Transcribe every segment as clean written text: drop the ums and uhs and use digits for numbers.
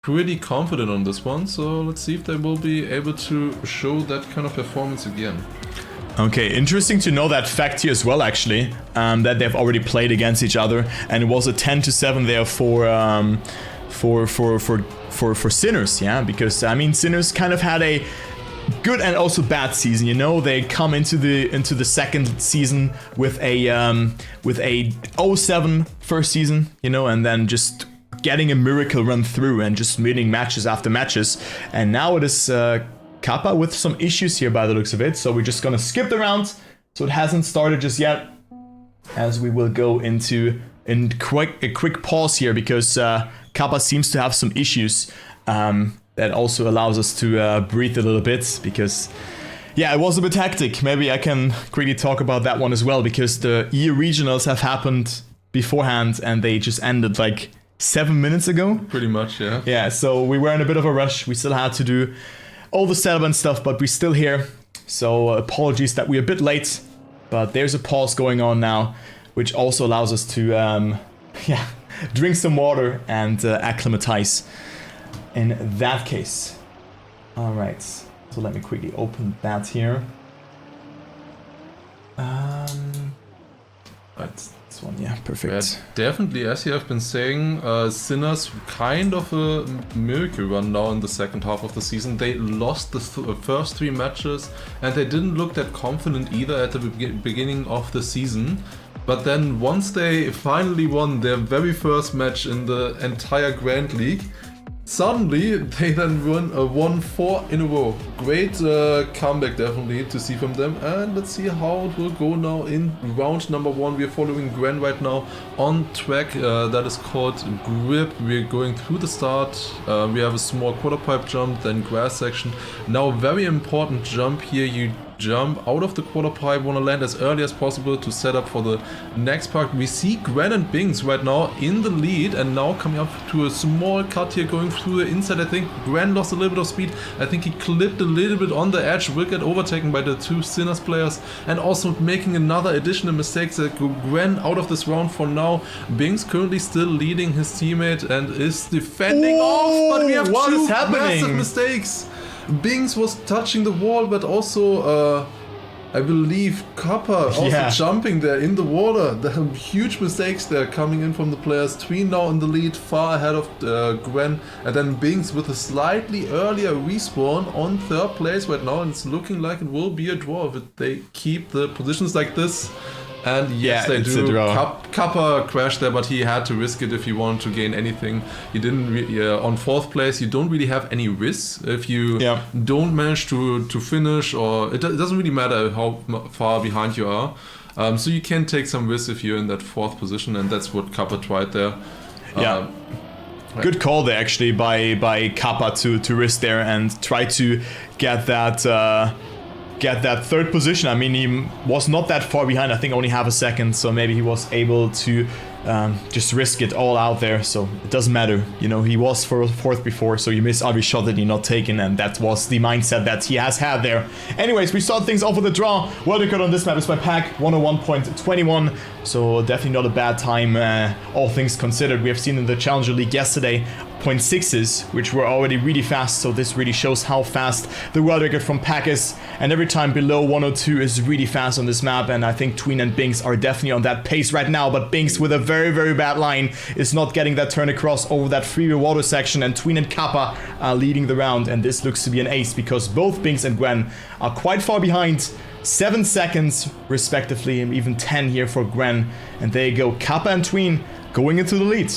pretty confident on this one, so let's see if they will be able to show that kind of performance again. Okay, interesting to know that fact here as well, actually, that they've already played against each other, and it was a 10-7 there for Sinners, yeah, because I mean Sinners kind of had a good and also bad season, you know. They come into the second season with a 0-7 first season, you know, and then just getting a miracle run through and just winning matches after matches, and now it is Kappa with some issues here by the looks of it, so we're just gonna skip the round, so it hasn't started just yet, as we will go into a quick pause here, because Kappa seems to have some issues that also allows us to breathe a little bit, because yeah, it was a bit hectic. Maybe I can quickly talk about that one as well, because the EU regionals have happened beforehand and they just ended like 7 minutes ago. Pretty much, yeah. Yeah, so we were in a bit of a rush. We still had to do all the setup and stuff, but we're still here. So apologies that we're a bit late, but there's a pause going on now, which also allows us to yeah, drink some water and acclimatize in that case. All right, so let me quickly open that here. Right. One, yeah, perfect. Yeah, definitely, as you have been saying, Sinners kind of a miracle run now in the second half of the season. They lost the first 3 matches and they didn't look that confident either at the beginning of the season. But then once they finally won their very first match in the entire Grand League, suddenly they then won 4 in a row. Great comeback definitely to see from them, and let's see how it will go now in round number 1. We are following Gren right now on track that is called Grip. We're going through the start. We have a small quarter pipe jump, then grass section. Now very important jump here. You jump out of the quarter pipe, want to land as early as possible to set up for the next part. We see Gwen and Bings right now in the lead, and now coming up to a small cut here going through the inside. I think Gwen lost a little bit of speed. I think he clipped a little bit on the edge, will get overtaken by the 2 Sinners players, and also making another additional mistake that Gwen out of this round for now. Bings currently still leading his teammate and is defending off, but we have 2 massive mistakes. Bings was touching the wall, but also I believe Kappa also jumping there in the water. There are huge mistakes there coming in from the players. Tween now in the lead, far ahead of Gwen, and then Bings with a slightly earlier respawn on 3rd place right now, and it's looking like it will be a draw if they keep the positions like this. And yes, they do. Kappa crashed there, but he had to risk it if he wanted to gain anything. He didn't. On 4th place, you don't really have any risks if you don't manage to finish, or it doesn't really matter how far behind you are. So you can take some risks if you're in that 4th position, and that's what Kappa tried there. Yeah. Good call there, actually, by Kappa to risk there and try to get that 3rd position. I mean, he was not that far behind, I think only half a second, so maybe he was able to just risk it all out there, so it doesn't matter. You know, he was 4th before, so you miss every shot that you're not taking, and that was the mindset that he has had there. Anyways, we start things off with a draw. World record on this map is by Pack, 101.21, so definitely not a bad time, all things considered. We have seen in the Challenger League yesterday 0.6s, which were already really fast, so this really shows how fast the world record from Pack is, and every time below 102 is really fast on this map, and I think Tween and Bings are definitely on that pace right now, but Bings with a very, very bad line is not getting that turn across over that freeway water section, and Tween and Kappa are leading the round, and this looks to be an ace, because both Bings and Gwen are quite far behind. 7 seconds respectively, and even 10 here for Gwen, and there you go, Kappa and Tween going into the lead.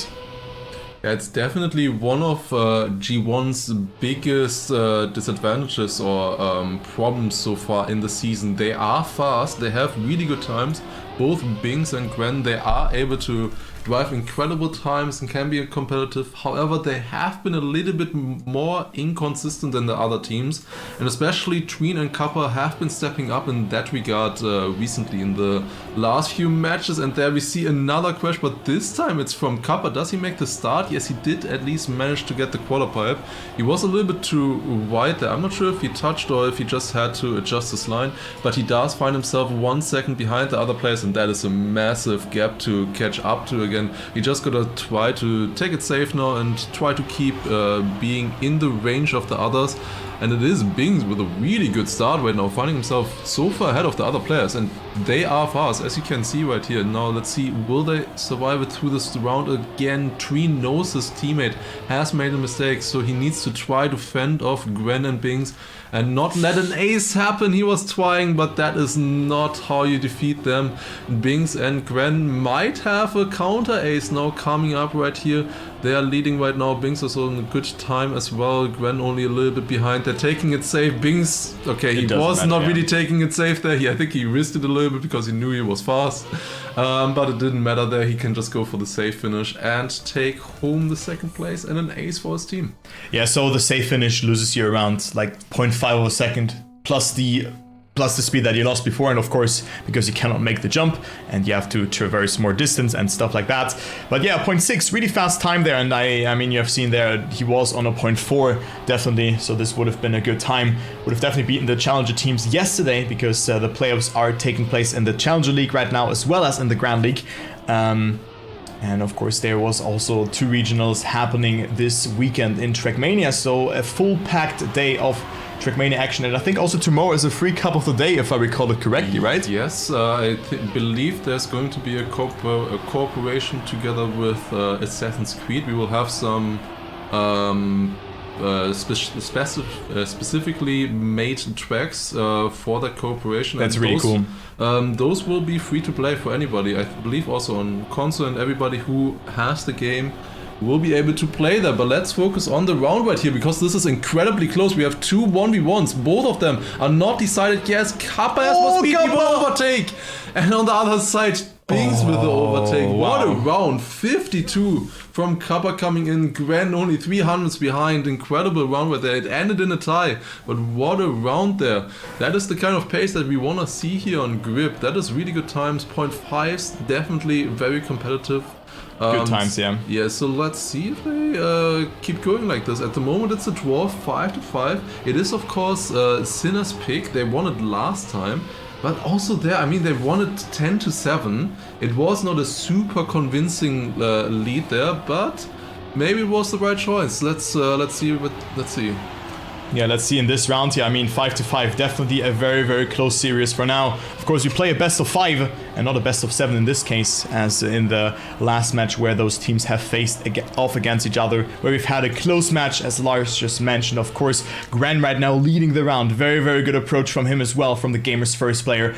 Yeah, it's definitely one of G1's biggest disadvantages or problems so far in the season. They are fast, they have really good times. Both Bings and Gwen, they are able to drive incredible times and can be competitive. However, they have been a little bit more inconsistent than the other teams, and especially Tween and Kappa have been stepping up in that regard recently in the last few matches. And there we see another crash, but this time it's from Kappa. Does he make the start? Yes, he did at least manage to get the quarter pipe. He was a little bit too wide there. I'm not sure if he touched or if he just had to adjust his line, but he does find himself 1 second behind the other players, and that is a massive gap to catch up to again. again. You just gotta try to take it safe now and try to keep being in the range of the others. And it is Bings with a really good start right now, finding himself so far ahead of the other players, and they are fast, as you can see right here. Now let's see, will they survive it through this round again? Treen knows his teammate has made a mistake, so he needs to try to fend off Gwen and Bings and not let an ace happen. He was trying, but that is not how you defeat them. Bings and Gwen might have a counter ace now coming up right here. They are leading right now. Bings is on a good time as well. Gwen only a little bit behind. They're taking it safe. Bings, okay, he was not really taking it safe there. I think he risked it a little bit because he knew he was fast. But it didn't matter there. He can just go for the safe finish and take home the second place and an ace for his team. Yeah, so the safe finish loses you around like 0.5 of a second plus the speed that you lost before, and of course because you cannot make the jump and you have to traverse more distance and stuff like that. But yeah, 0.6, really fast time there, and I mean you have seen there he was on a 0.4 definitely, so this would have been a good time. Would have definitely beaten the Challenger teams yesterday because the playoffs are taking place in the Challenger League right now as well as in the Grand League. And of course there was also 2 regionals happening this weekend in Trackmania, so a full packed day of Trackmania action, and I think also tomorrow is a free cup of the day, if I recall it correctly, right? Yes, I believe there's going to be a cooperation together with Assassin's Creed. We will have some specifically made tracks for that cooperation. That's really cool. Those will be free to play for anybody. I believe also on console, and everybody who has the game will be able to play that. But let's focus on the round right here, because this is incredibly close. We have 2 1v1s. Both of them are not decided. Yes, Kappa has more speed, he will overtake. And on the other side, Bings with the overtake. Wow. What a round. 52 from Kappa coming in. Gwen only 300s behind. Incredible round right there. It ended in a tie. But what a round there. That is the kind of pace that we want to see here on Grip. That is really good times. 0.5s, definitely very competitive. Good times, yeah. Yeah, so let's see if they keep going like this. At the moment it's a draw, 5-5. It is of course Sinner's pick. They won it last time. But also there, I mean, they won it 10-7. It was not a super convincing lead there, but maybe it was the right choice. Let's see. Yeah, let's see in this round here. I mean, 5-5, definitely a very, very close series for now. Of course, we play a best of 5 and not a best of 7 in this case, as in the last match where those teams have faced off against each other, where we've had a close match, as Lars just mentioned. Of course, Gran right now leading the round. Very, very good approach from him as well, from the gamer's first player.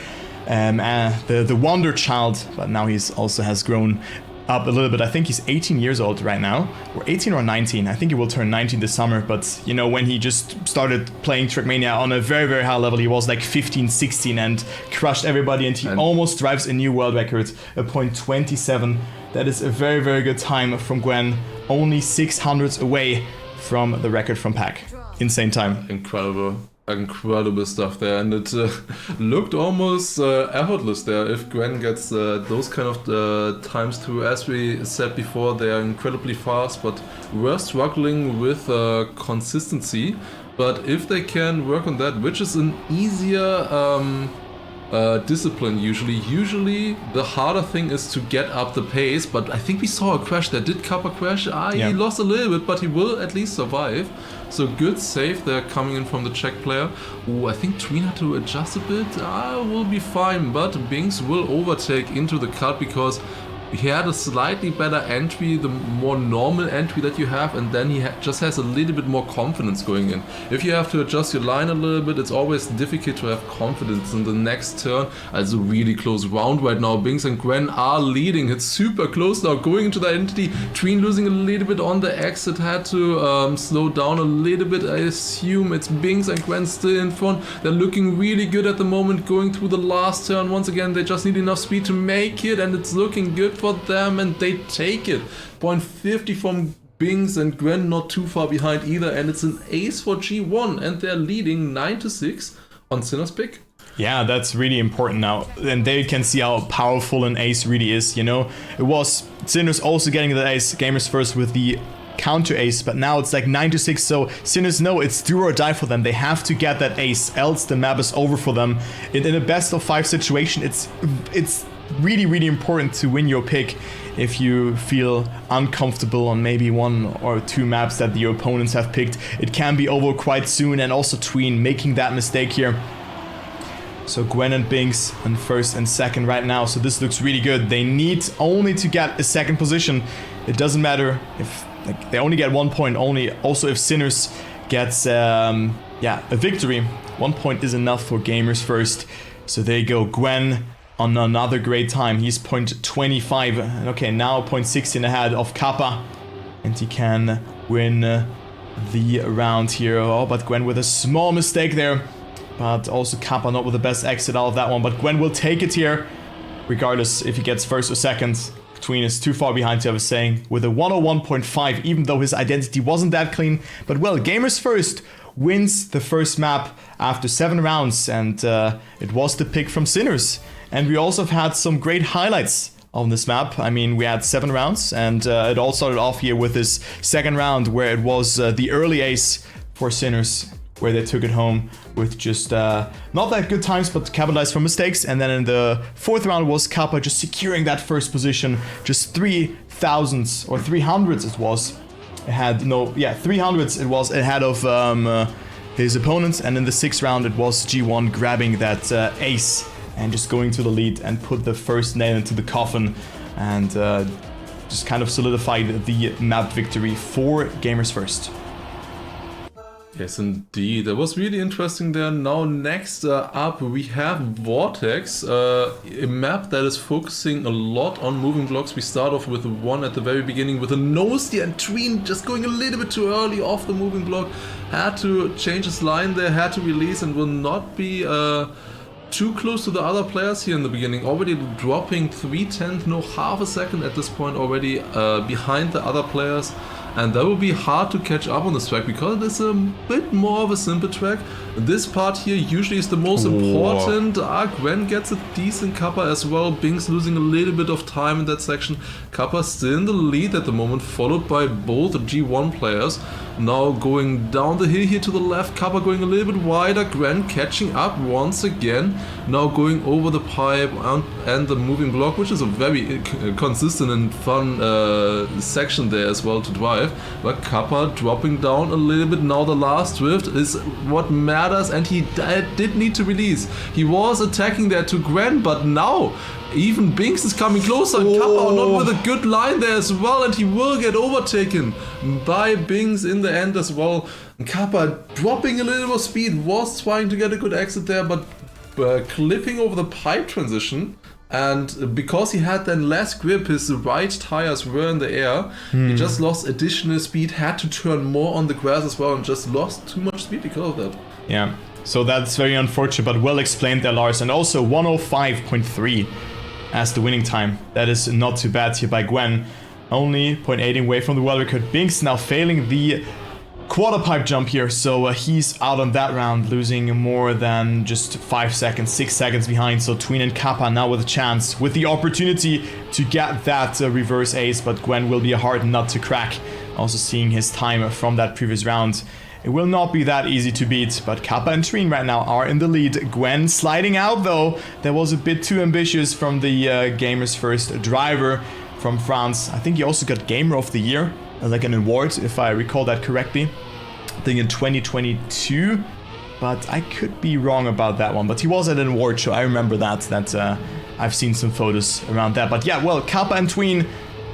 The wonder child, but now he's also has grown up a little bit. I think he's 18 years old right now, or 18 or 19. I think he will turn 19 this summer, but you know, when he just started playing Trackmania on a very, very high level, he was like 15, 16 and crushed everybody, and he almost drives a new world record, a 0.27. That is a very, very good time from Gwen, only 600s away from the record from Pack. Insane time. Incredible stuff there, and it looked almost effortless there if Gwen gets those kind of times through. As we said before, they are incredibly fast, but we're struggling with consistency. But if they can work on that, which is an easier discipline usually the harder thing is to get up the pace. But I think we saw a crash there. Did Kappa crash? He lost a little bit, but he will at least survive. So good save there coming in from the Czech player. Oh, I think Tween had to adjust a bit. Will be fine, but Bings will overtake into the cut because he had a slightly better entry, the more normal entry that you have, and then he just has a little bit more confidence going in. If you have to adjust your line a little bit, it's always difficult to have confidence in the next turn. Also really close round right now. Bings and Gwen are leading. It's super close now, going into the entity. Tween losing a little bit on the exit, had to slow down a little bit. I assume it's Bings and Gwen still in front. They're looking really good at the moment, going through the last turn. Once again, they just need enough speed to make it, and it's looking good for them, and they take it. 0.50 from Bings, and Gwen not too far behind either, and it's an ace for G1, and they're leading 9-6 on Sinner's pick. Yeah, that's really important now, and there you can see how powerful an ace really is, you know. It was Sinners also getting the ace, gamers first with the counter ace, but now it's like 9-6, so Sinners know it's do or die for them. They have to get that ace, else the map is over for them. In a best of 5 situation, it's really important to win your pick if you feel uncomfortable on maybe 1 or 2 maps that the opponents have picked. It can be over quite soon, and also Tween making that mistake here. So Gwen and Binks in first and second right now, so this looks really good. They need only to get a second position. It doesn't matter if they only get 1 point, only also if Sinners gets a victory. 1 point is enough for Gamers First. So there you go, Gwen on another great time. He's 0.25, okay, now 0.16 ahead of Kappa, and he can win the round here. Oh, but Gwen with a small mistake there. But also Kappa not with the best exit out of that one. But Gwen will take it here, regardless if he gets first or second. Tween is too far behind, I was saying, with a 101.5, even though his identity wasn't that clean. But well, Gamers First wins the first map after 7 rounds, and it was the pick from Sinners. And we also have had some great highlights on this map. I mean, we had 7 rounds, and it all started off here with this second round, where it was the early ace for Sinners, where they took it home with just not that good times, but capitalized from mistakes. And then in the 4th round was Kappa just securing that first position, just 3,000s or 300s it was. It had 300s it was ahead of his opponents. And in the 6th round it was G1 grabbing that ace and just going to the lead and put the first nail into the coffin, and just kind of solidified the map victory for Gamers First. Yes, indeed. That was really interesting there. Now, next up, we have Vortex, a map that is focusing a lot on moving blocks. We start off with one at the very beginning with a nosy, and Tween just going a little bit too early off the moving block. Had to change his line there, had to release, and will not be too close to the other players here in the beginning. Already dropping 3/10, no, half a second at this point already behind the other players. And that will be hard to catch up on this track, because it's a bit more of a simple track. This part here usually is the most important. Gwen gets a decent Kappa as well. Binks losing a little bit of time in that section. Kappa still in the lead at the moment, followed by both G1 players. Now going down the hill here to the left, Kappa going a little bit wider, Gwen catching up once again. Now going over the pipe and the moving block, which is a very consistent and fun section there as well to drive. But Kappa dropping down a little bit. Now the last drift is what matters, and he did need to release. He was attacking there to Gwen, but now even Binks is coming closer, and Kappa not with a good line there as well, and he will get overtaken by Binks in the end as well. And Kappa dropping a little more speed, was trying to get a good exit there, but clipping over the pipe transition. And because he had then less grip, his right tires were in the air, he just lost additional speed, had to turn more on the grass as well, and just lost too much speed because of that. Yeah, so that's very unfortunate, but well explained there, Lars. And also 105.3 as the winning time. That is not too bad here by Gwen. Only 0.8 away from the world record. Binks now failing the quarter pipe jump here, so he's out on that round, losing more than just 5 seconds, 6 seconds behind. So Tween and Kappa now with a chance, with the opportunity to get that reverse ace, but Gwen will be a hard nut to crack. Also seeing his time from that previous round, it will not be that easy to beat, but Kappa and Tween right now are in the lead. Gwen sliding out though, that was a bit too ambitious from the Gamers First driver from France. I think he also got Gamer of the Year, like an award, if I recall that correctly. I think in 2022, but I could be wrong about that one. But he was at an award show, I remember that I've seen some photos around that. But yeah, well, Kappa and Tween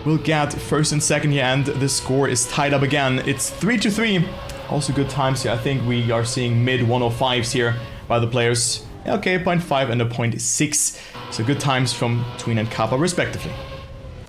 will get first and second here, and the score is tied up again. It's 3-3. Also good times here. I think we are seeing mid 105s here by the players. Okay, 0.5 and a 0.6. So good times from Tween and Kappa respectively.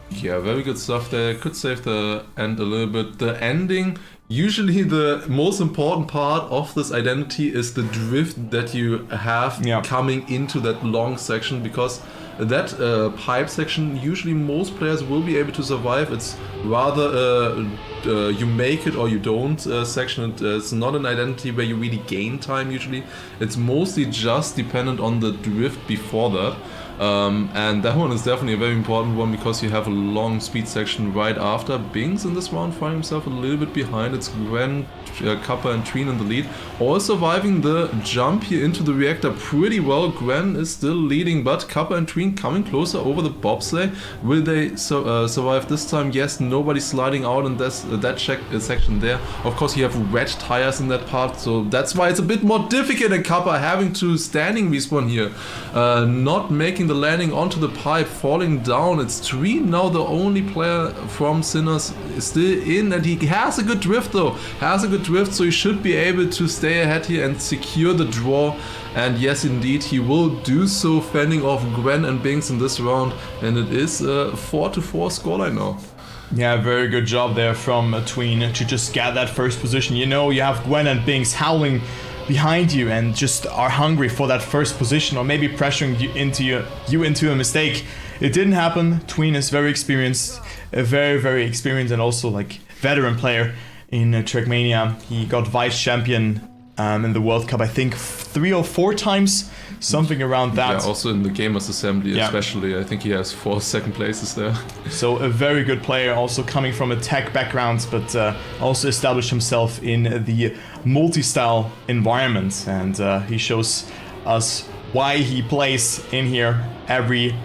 Yeah, very good stuff there. Could save the end a little bit. The ending, usually the most important part of this identity is the drift that you have coming into that long section, because that pipe section, usually most players will be able to survive. It's rather you make it or you don't section. It's not an identity where you really gain time usually. It's mostly just dependent on the drift before that. And that one is definitely a very important one because you have a long speed section right after. Binks in this round finding himself a little bit behind. It's Gwen, Kappa and Tween in the lead. All surviving the jump here into the reactor pretty well. Gwen is still leading, but Kappa and Tween coming closer over the bobsleigh. Will they survive this time? Yes, nobody sliding out in this, that section there. Of course, you have red tires in that part, so that's why it's a bit more difficult, and Kappa having to standing respawn here. Not making the landing onto the pipe, falling down. It's Tween now, the only player from Sinners still in, and he has a good drift though. Has a good drift, so he should be able to stay ahead here and secure the draw. And yes, indeed, he will do so, fending off Gwen and Binks in this round. And it is a 4-4 scoreline now. Yeah, very good job there from Tween to just get that first position. You know, you have Gwen and Binks howling behind you and just are hungry for that first position, or maybe pressuring you into a mistake. It didn't happen. Tween is very experienced, very experienced, and also like veteran player in Trackmania. He got vice champion in the World Cup, I think 3 or 4 times, something around that. Yeah, also in the Gamers Assembly especially, I think he has 4 second places there. So a very good player, also coming from a tech background, but also established himself in the multi-style environment, and he shows us why he plays in here every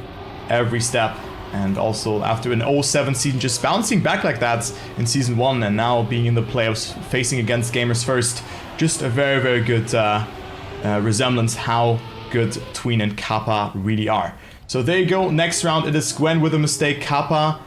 step. And also after an 0-7 season, just bouncing back like that in season 1, and now being in the playoffs, facing against Gamers First, just a very good resemblance how good Tween and Kappa really are. So there you go. Next round, it is Gwen with a mistake. Kappa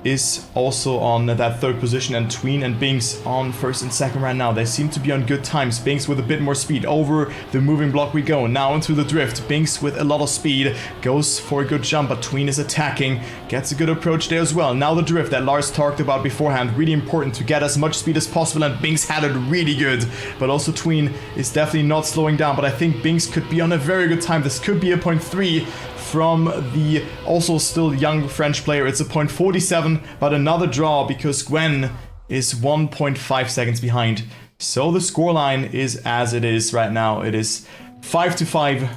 is also on that 3rd position, and Tween and Binks on 1st and 2nd right now. They seem to be on good times. Binks with a bit more speed. Over the moving block we go. Now into the drift. Binks with a lot of speed. Goes for a good jump, but Tween is attacking. Gets a good approach there as well. Now the drift that Lars talked about beforehand. Really important to get as much speed as possible, and Binks had it really good. But also Tween is definitely not slowing down, but I think Binks could be on a very good time. This could be a 0.3 from the also still young French player. It's a 0.47, but another draw because Gwen is 1.5 seconds behind. So the scoreline is as it is right now. It is 5-5,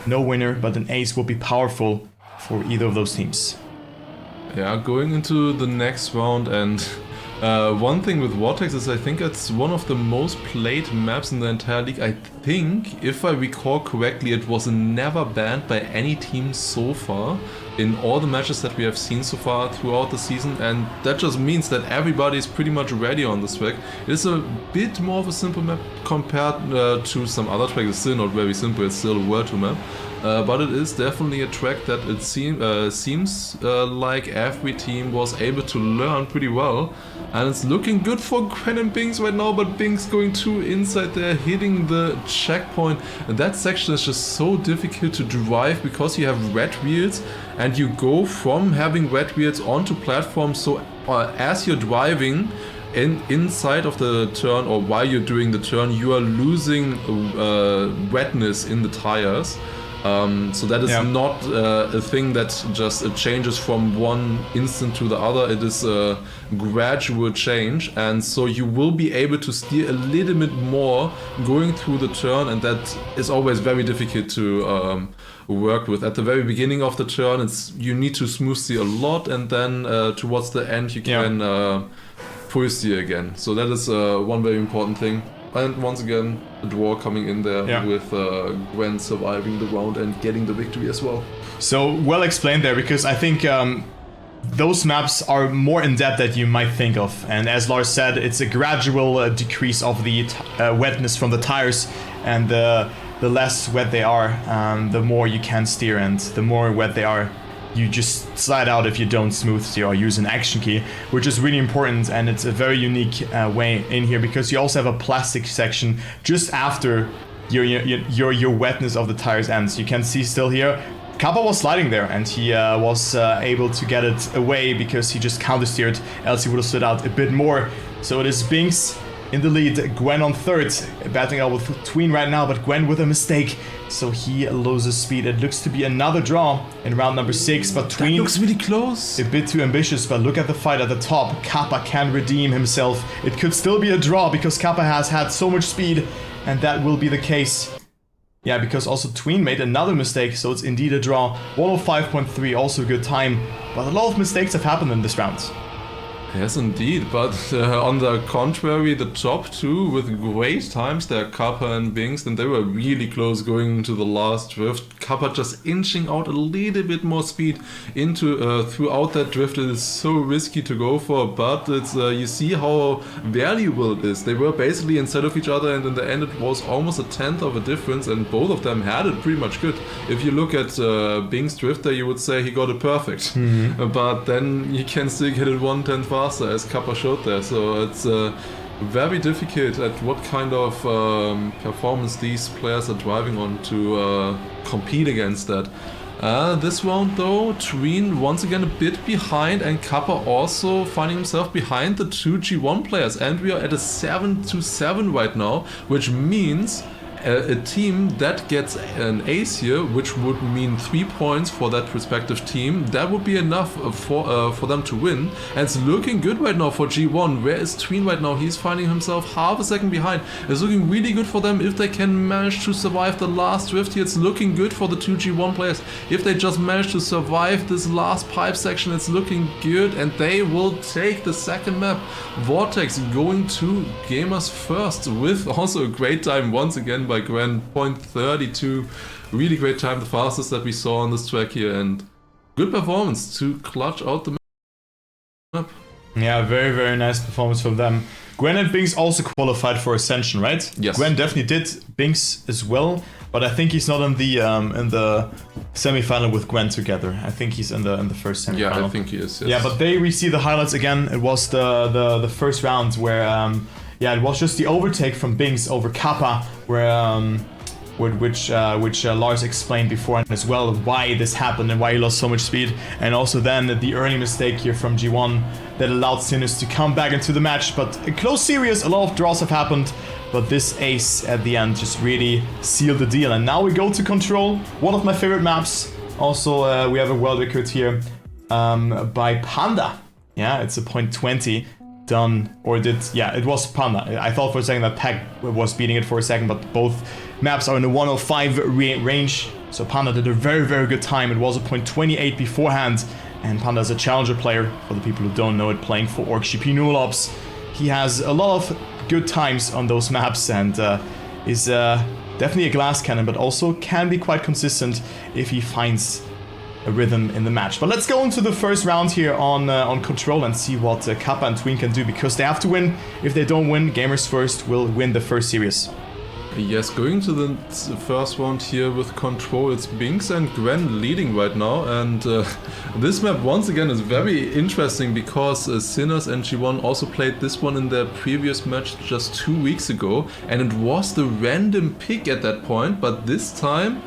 no winner, but an ace will be powerful for either of those teams. Yeah, going into the next round, and one thing with Vortex is I think it's one of the most played maps in the entire league. I think, if I recall correctly, it was never banned by any team so far in all the matches that we have seen so far throughout the season, and that just means that everybody is pretty much ready on this track. It is a bit more of a simple map compared to some other tracks. It's still not very simple, it's still a World Tour map. But it is definitely a track that it seems like every team was able to learn pretty well. And it's looking good for Gwen and Binks right now, but Binks going too inside there, hitting the checkpoint. And that section is just so difficult to drive because you have red wheels and you go from having red wheels onto platforms. So as you're driving inside of the turn, or while you're doing the turn, you are losing wetness in the tires. So that is not a thing that just changes from one instant to the other. It is a gradual change, and so you will be able to steer a little bit more going through the turn, and that is always very difficult to work with. At the very beginning of the turn, you need to smooth steer a lot, and then towards the end you can full steer again. So that is one very important thing. And once again, a draw coming in there with Gwen surviving the round and getting the victory as well. So well explained there, because I think those maps are more in depth than you might think of. And as Lars said, it's a gradual decrease of the wetness from the tires, and the less wet they are, the more you can steer, and the more wet they are, you just slide out if you don't smooth steer or use an action key, which is really important. And it's a very unique way in here, because you also have a plastic section just after your wetness of the tires ends. You can see still here, Kappa was sliding there, and he was able to get it away because he just counter steered, else he would have slid out a bit more. So it is Binks in the lead, Gwen on 3rd, battling out with Tween right now, but Gwen with a mistake, so he loses speed. It looks to be another draw in round number 6, but Tween that looks really close. A bit too ambitious, but look at the fight at the top. Kappa can redeem himself. It could still be a draw because Kappa has had so much speed, and that will be the case. Yeah, because also Tween made another mistake, so it's indeed a draw. 105.3, also a good time. But a lot of mistakes have happened in this round. Yes, indeed, but on the contrary, the top two with great times there, Kappa and Binks, and they were really close going into the last drift. Kappa just inching out a little bit more speed into throughout that drift. It is so risky to go for, but it's you see how valuable it is. They were basically instead of each other, and in the end it was almost a tenth of a difference, and both of them had it pretty much good. If you look at Binks' drift there, you would say he got it perfect, but then you can still get it 1/10 faster, as Kappa showed there. So it's very difficult at what kind of performance these players are driving on to compete against that. This round though, Tween once again a bit behind, and Kappa also finding himself behind the two G1 players, and we are at a 7-7 right now, which means a team that gets an ace here, which would mean 3 points for that respective team, that would be enough for them to win. And it's looking good right now for G1. Where is Tween right now? He's finding himself half a second behind. It's looking really good for them if they can manage to survive the last drift here. It's looking good for the two G1 players. If they just manage to survive this last pipe section, it's looking good, and they will take the second map. Vortex going to Gamers first with also a great time once again by Gwen, 0.32. Really great time, the fastest that we saw on this track here, and good performance to clutch out the map. Yeah, very, very nice performance from them. Gwen and Binks also qualified for Ascension, right? Yes. Gwen definitely did, Binks as well, but I think he's not in the semi-final with Gwen together. I think he's in the first semi-final. Yeah, I think he is. Yes. Yeah, but we see the highlights again. It was the first round where yeah, it was just the overtake from Binks over Kappa, where which Lars explained beforehand as well, why this happened and why he lost so much speed, and also then the early mistake here from G1 that allowed Sinners to come back into the match. But a close series, a lot of draws have happened, but this ace at the end just really sealed the deal. And now we go to Control, one of my favorite maps. Also, we have a world record here by Panda. Yeah, it's a 0.20. Done, or did, yeah, it was Panda. I thought for a second that Pack was beating it for a second, but both maps are in the 105 range. So Panda did a very, very good time. It was a 0.28 beforehand, and Panda is a challenger player, for the people who don't know it, playing for OrgGP Nulops. He has a lot of good times on those maps, and is definitely a glass cannon, but also can be quite consistent if he finds a rhythm in the match. But let's go into the first round here on Control and see what Kappa and Tween can do, because they have to win. If they don't win, Gamers First will win the first series. Yes, going to the first round here with Control, it's Binks and Gwen leading right now, and this map once again is very interesting because Sinners and G1 also played this one in their previous match just 2 weeks ago, and it was the random pick at that point, but this time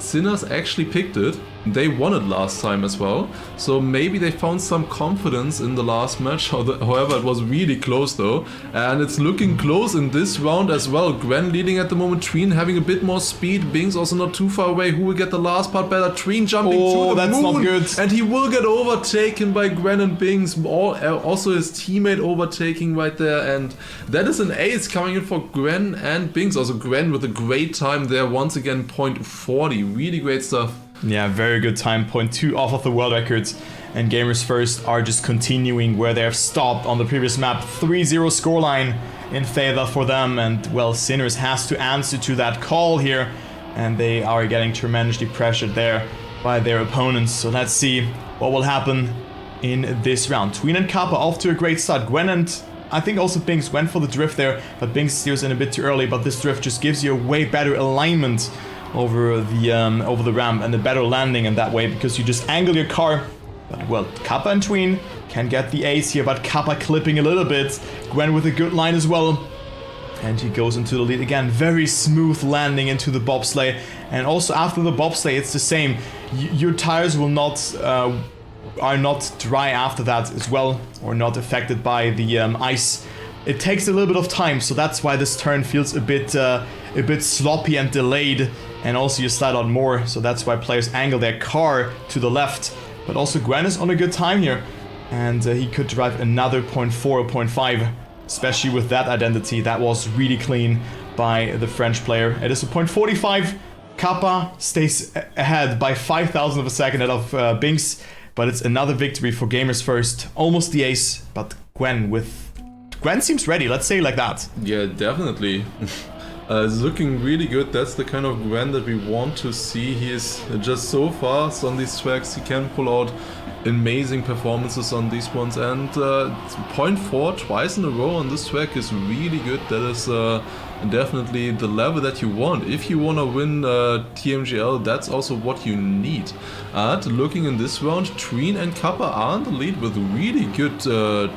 Sinners actually picked it. They won it last time as well, so maybe they found some confidence in the last match. However, it was really close though, and it's looking close in this round as well. Gwen leading at the moment, Tween having a bit more speed, Binks also not too far away. Who will get the last part better? Tween jumping to the that's moon, not good. And he will get overtaken by Gwen and Binks. Also his teammate overtaking right there, and that is an ace coming in for Gwen and Binks. Also Gwen with a great time there, once again 0.40, really great stuff. Yeah, very good time, 0.2 off of the world records. And Gamers First are just continuing where they have stopped on the previous map. 3-0 scoreline in favor for them, and well, Sinners has to answer to that call here, and they are getting tremendously pressured there by their opponents. So let's see what will happen in this round. Tween and Kappa off to a great start. Gwen and I think also Binks went for the drift there, but Binks steers in a bit too early, but this drift just gives you a way better alignment over the ramp and a better landing in that way, because you just angle your car. But well, Kappa and Tween can get the ace here, but Kappa clipping a little bit. Gwen with a good line as well, and he goes into the lead again. Very smooth landing into the bobsleigh, and also after the bobsleigh it's the same. Your tires will not are not dry after that as well, or not affected by the ice. It takes a little bit of time, so that's why this turn feels a bit sloppy and delayed, and also you slide out more, so that's why players angle their car to the left. But also Gwen is on a good time here, and he could drive another 0.4 or 0.5, especially with that identity. That was really clean by the French player. It is a 0.45, Kappa stays ahead by 5,000 of a second ahead of Binks, but it's another victory for Gamers First. Almost the ace, but Gwen seems ready, let's say it like that. Yeah, definitely. It's looking really good. That's the kind of Gwen that we want to see. He is just so fast on these tracks. He can pull out amazing performances on these ones, and 0.4 twice in a row on this track is really good. That is definitely the level that you want. If you want to win TMGL, that's also what you need. And looking in this round, Tween and Kappa are in the lead with really good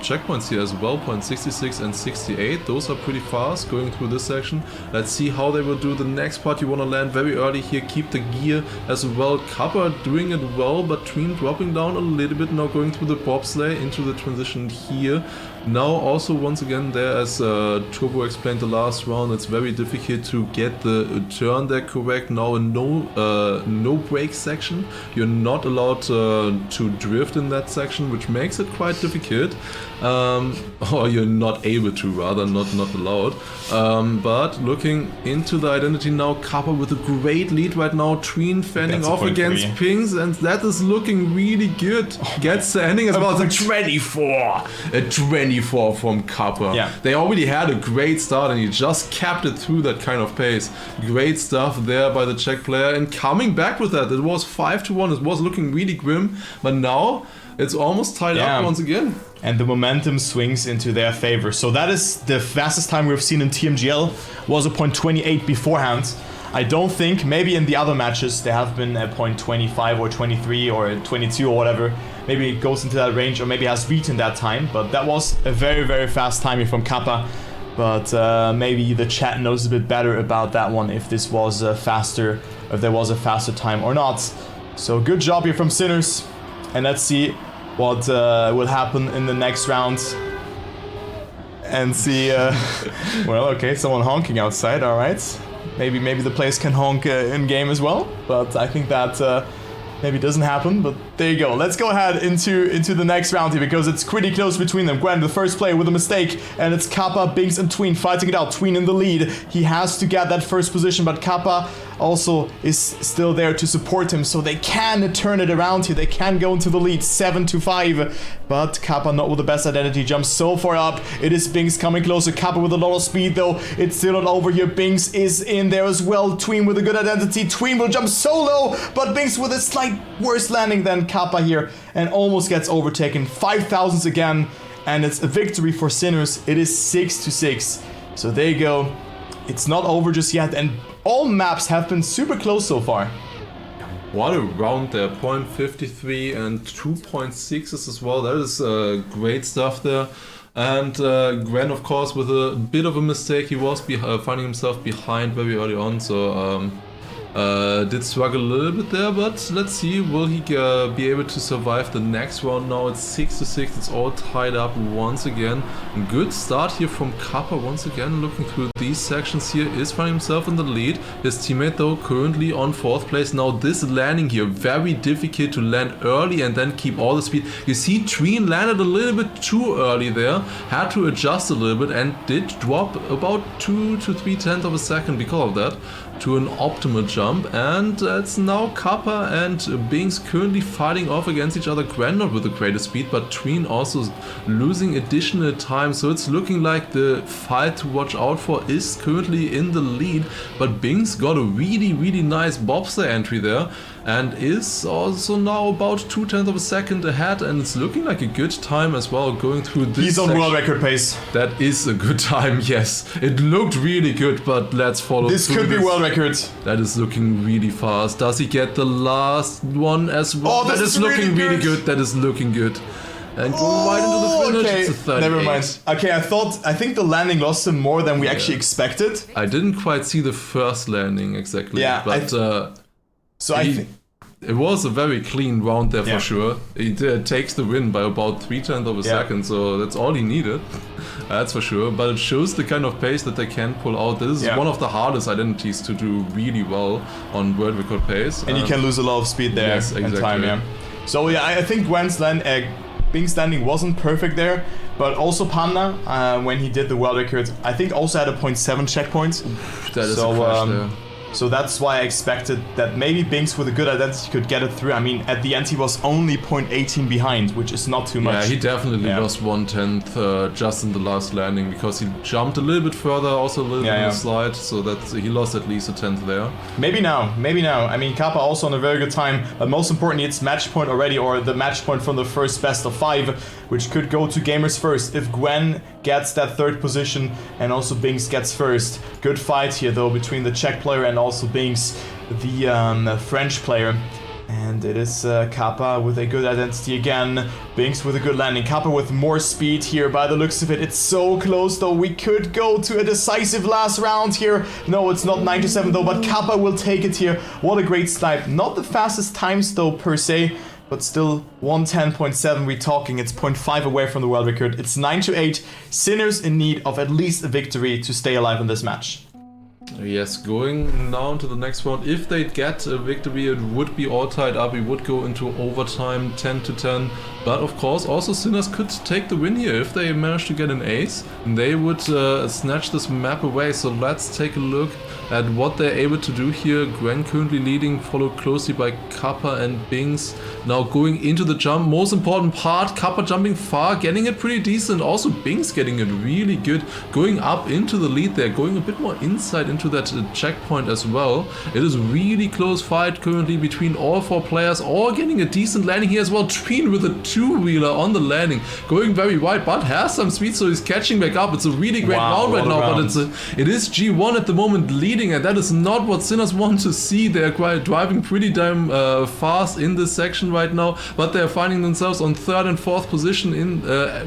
checkpoints here as well, 0.66 and 68. Those are pretty fast going through this section. Let's see how they will do the next part. You want to land very early here, keep the gear as well. Kappa doing it well, but Tween dropping down a little bit now, going through the bobsleigh into the transition here. Now also once again there, as Turbo explained the last round, it's very difficult to get the turn there correct. Now a no brake section, you're not allowed to drift in that section, which makes it quite difficult, or you're not able to, rather, not allowed. But looking into the identity now, Kappa with a great lead right now, Tween fending off against Pings, and that is looking really good. Gets the ending as well. It's a 24 from Kappa. Yeah. They already had a great start and he just kept it through that kind of pace. Great stuff there by the Czech player, and coming back with that. It was 5-1. It was looking really grim, but now it's almost tied up once again. And the momentum swings into their favor. So that is the fastest time we've seen in TMGL, was a 0.28 beforehand. I don't think, maybe in the other matches there have been a 0.25 or 23 or 22 or whatever. Maybe it goes into that range, or maybe has beaten that time. But that was a very, very fast timing from Kappa. But maybe the chat knows a bit better about that one, if this was faster, if there was a faster time or not. So good job here from Sinners. And let's see what will happen in the next round. And see, well, okay, someone honking outside, all right. Maybe the players can honk in game as well, but I think that maybe doesn't happen. But there you go. Let's go ahead into the next round here, because it's pretty close between them. Gwen, the first player with a mistake, and it's Kappa, Binks, and Tween fighting it out. Tween in the lead. He has to get that first position, but Kappa also is still there to support him, so they can turn it around here. They can go into the lead, 7-5. But Kappa not with the best identity, jumps so far up. It is Binks coming closer. Kappa with a lot of speed though. It's still not over here. Binks is in there as well. Tween with a good identity. Tween will jump so low, but Binks with a slight worse landing than Kappa here, and almost gets overtaken. 5,000s again, and it's a victory for Sinners. It is 6-6. So there you go. It's not over just yet, and all maps have been super close so far. What a round there, 0.53 and 2.6s as well. That is great stuff there. And Gwen, of course, with a bit of a mistake, he was finding himself behind very early on, so did struggle a little bit there, but let's see, will he be able to survive the next round now? It's 6-6, it's all tied up once again. Good start here from Kappa once again, looking through these sections here, is finding himself in the lead. His teammate though currently on 4th place. Now this landing here, very difficult to land early and then keep all the speed. You see Tween landed a little bit too early there, had to adjust a little bit and did drop about 2 to 3 tenths of a second because of that to an optimal jump. And it's now Kappa and Binks currently fighting off against each other. Gwen not with the greatest speed, but Tween also losing additional time, so it's looking like the fight to watch out for is currently in the lead. But Binks got a really nice bobsleigh entry there and is also now about 2 tenths of a second ahead, and it's looking like a good time as well going through this He's on section. world record pace. That is a good time, yes. It looked really good, but let's follow This through could be world record. That is looking really fast. Does he get the last one as well? Oh, that is looking really good. That is looking good. And going right into the finish. Okay, It's a 38. never mind. Okay, I think the landing lost him more than we actually expected. I didn't quite see the first landing exactly. Yeah, but so I think it was a very clean round there Yeah. for sure. He takes the win by about 3 tenths of a second, so that's all he needed. That's for sure. But it shows the kind of pace that they can pull out. This is one of the hardest identities to do really well on world record pace. And you can lose a lot of speed there and time, yeah. So yeah, I think Binks' landing wasn't perfect there, but also Panda, when he did the world record, I think also had a 0.7 checkpoint. That is a crash there. So that's why I expected that maybe Binks with a good identity could get it through. I mean, at the end he was only 0.18 behind, which is not too much. Yeah, he definitely lost 1/10 just in the last landing because he jumped a little bit further, also a little bit in the slide, so that he lost at least a 10th there. Maybe now. I mean, Kappa also on a very good time, but most importantly, it's match point already, or the match point from the first best of 5, which could go to Gamers First if Gwen gets that 3rd position and also Binks gets first. Good fight here though between the Czech player and also Binks, the French player. And it is Kappa with a good identity again. Binks with a good landing. Kappa with more speed here by the looks of it. It's so close though. We could go to a decisive last round here. No, it's not 9-7 though, but Kappa will take it here. What a great snipe. Not the fastest times though per se, but still 110.7 we're talking. It's 0.5 away from the world record. It's 9-8. Sinners in need of at least a victory to stay alive in this match. Yes, going now to the next round. If they get a victory, it would be all tied up. We would go into overtime, 10-10. But of course, also Sinners could take the win here. If they manage to get an ace, they would snatch this map away. So let's take a look at what they're able to do here. Gwen currently leading, followed closely by Kappa and Binks. Now going into the jump, most important part, Kappa jumping far, getting it pretty decent. Also Binks getting it really good, going up into the lead there, going a bit more inside into that checkpoint as well. It is really close fight currently between all 4 players, all getting a decent landing here as well. Tween with a 2-wheeler on the landing, going very wide, but has some speed, so he's catching back up. It's a really great round right now, but it is G1 at the moment leading, and that is not what Sinners want to see. They're driving pretty damn fast in this section right now, but they're finding themselves on 3rd and 4th position in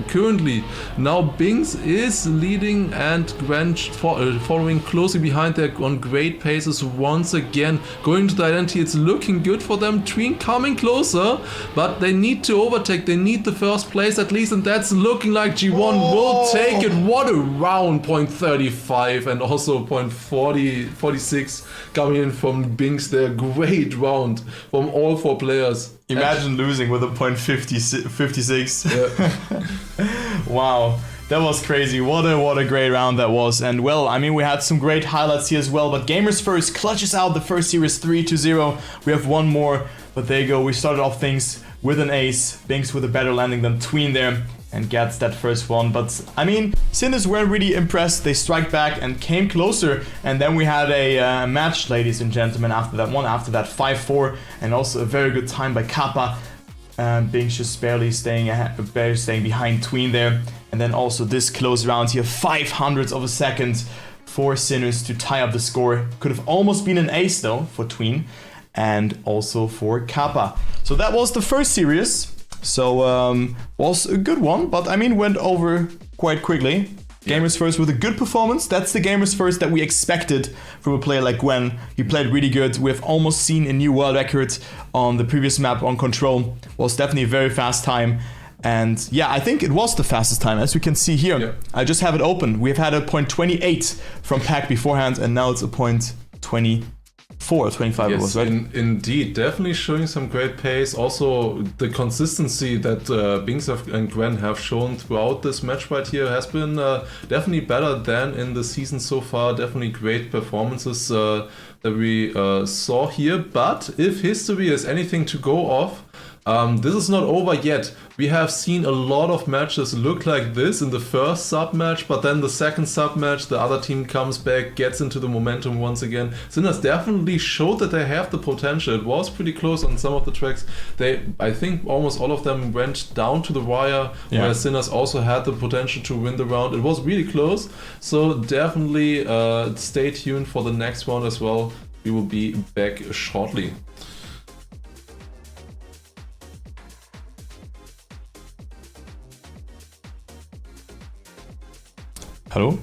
currently. Now Binks is leading and Gwen following closely behind there on great paces once again. Going to the identity, it's looking good for them. Tween coming closer, but they need to overtake. They need the 1st place at least, and that's looking like G1 will take it. What a round, 0.35 and also 0.46 coming in from Binks there. Great round from all 4 players. Imagine losing with a 0.56. Yeah. Wow. That was crazy. What a great round that was. And well, I mean, we had some great highlights here as well, but Gamers First clutches out the first series 3-0. We have one more, but there you go. We started off things with an ace. Binks with a better landing than Tween there and gets that first one. But I mean, Sinners weren't really impressed. They strike back and came closer. And then we had a match, ladies and gentlemen, after that one, after that 5-4, and also a very good time by Kappa. Binks just barely staying behind Tween there. And then also this close round here, 0.05 of a second for Sinners to tie up the score. Could have almost been an ace though for Tween and also for Kappa. So that was the first series. So was a good one, but I mean went over quite quickly. Gamers First with a good performance. That's the Gamers First that we expected from a player like Gwen. He played really good. We've almost seen a new world record on the previous map on Control. Was definitely a very fast time. And yeah, I think it was the fastest time, as we can see here. Yeah. I just have it open. We've had a 0.28 from Pack beforehand, and now it's a 0.24, 25 yes, it was, right? Indeed, definitely showing some great pace. Also, the consistency that Binks and Gwen have shown throughout this match right here has been definitely better than in the season so far. Definitely great performances that we saw here. But if history is anything to go off, this is not over yet. We have seen a lot of matches look like this in the first sub-match, but then the second sub-match, the other team comes back, gets into the momentum once again. Sinners definitely showed that they have the potential. It was pretty close on some of the tracks. I think almost all of them went down to the wire, where Sinners also had the potential to win the round. It was really close, so definitely stay tuned for the next round as well. We will be back shortly. Hallo?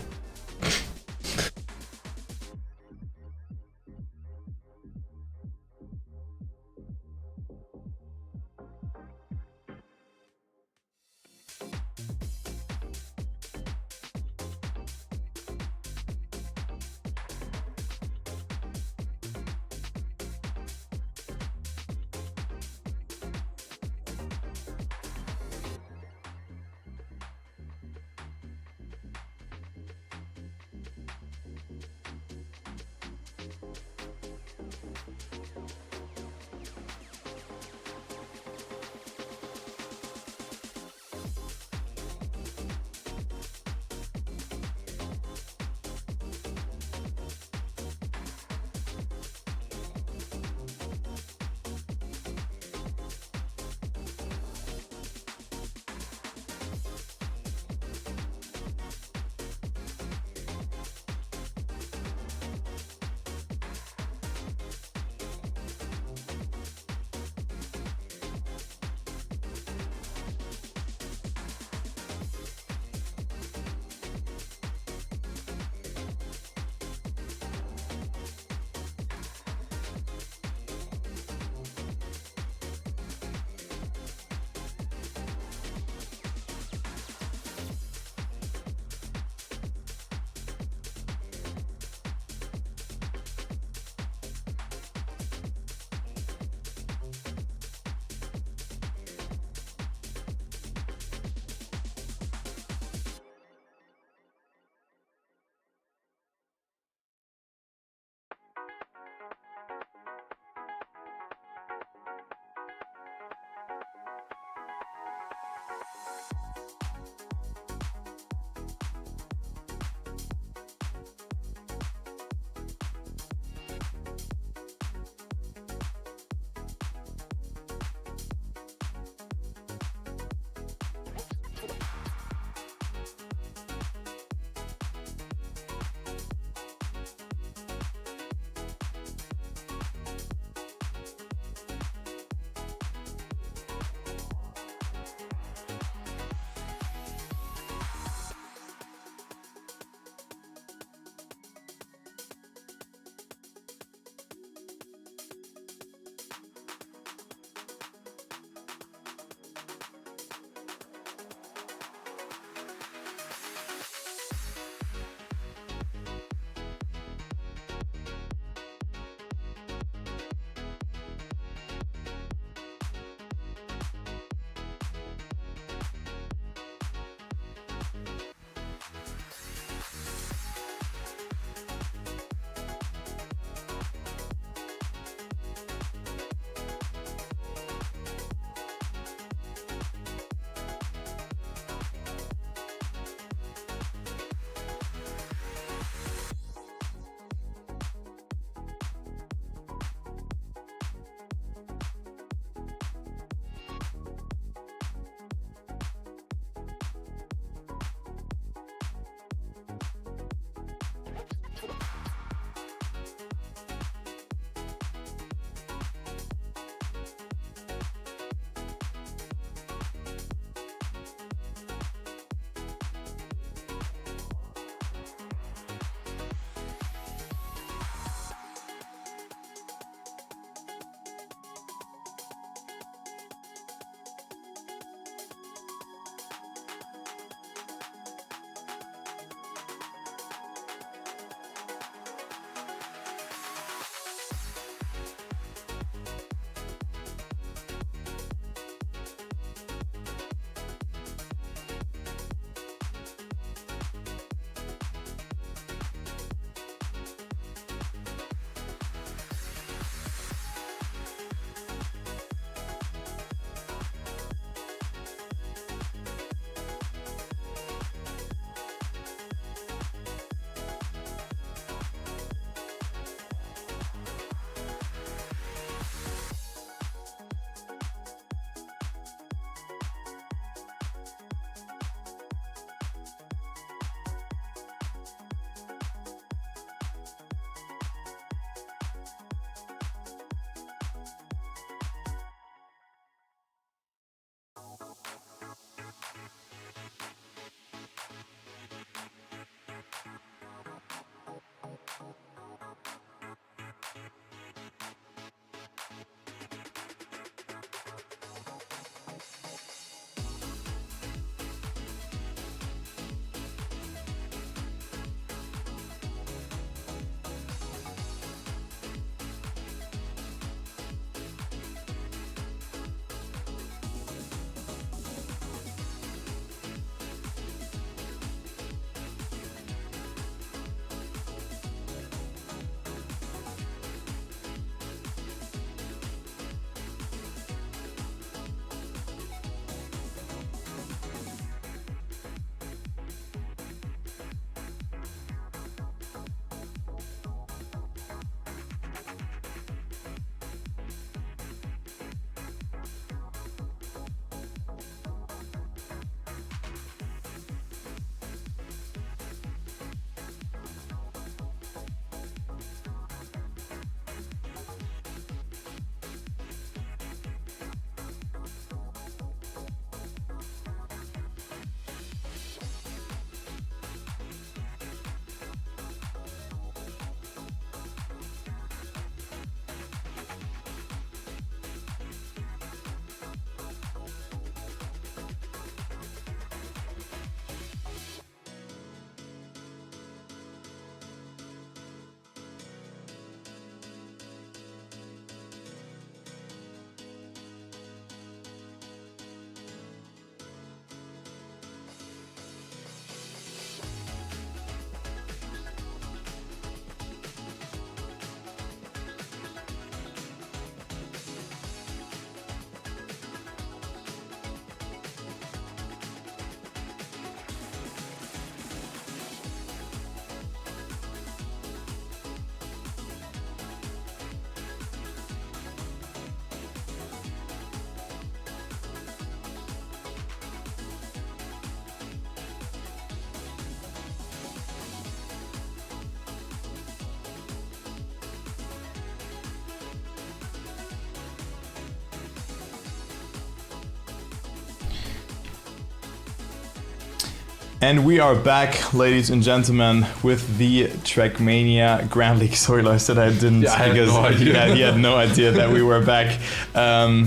And we are back, ladies and gentlemen, with the Trackmania Grand League. Sorry, Lars, that I didn't, I had no idea. He had no idea that we were back.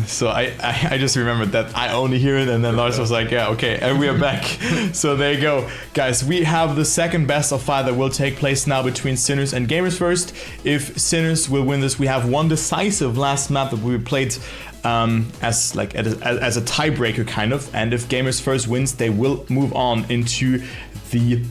So I just remembered that I only hear it, and then Lars was like, yeah, okay, and we are back. So there you go. Guys, we have the second best of 5 that will take place now between Sinners and Gamers First. If Sinners will win this, we have one decisive last map that we played as a tiebreaker kind of, and if Gamers First wins, they will move on into the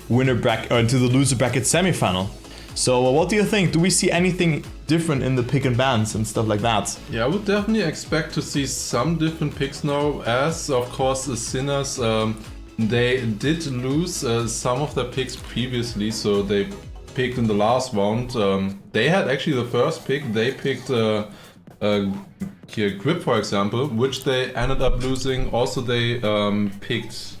winner bracket, or into the loser bracket semifinal. So what do you think? Do we see anything different in the pick and bans and stuff like that? Yeah, I would definitely expect to see some different picks now, as of course the Sinners, they did lose some of their picks previously, so they picked in the last round. They had actually the first pick, they picked here Grip, for example, which they ended up losing. Also, they picked,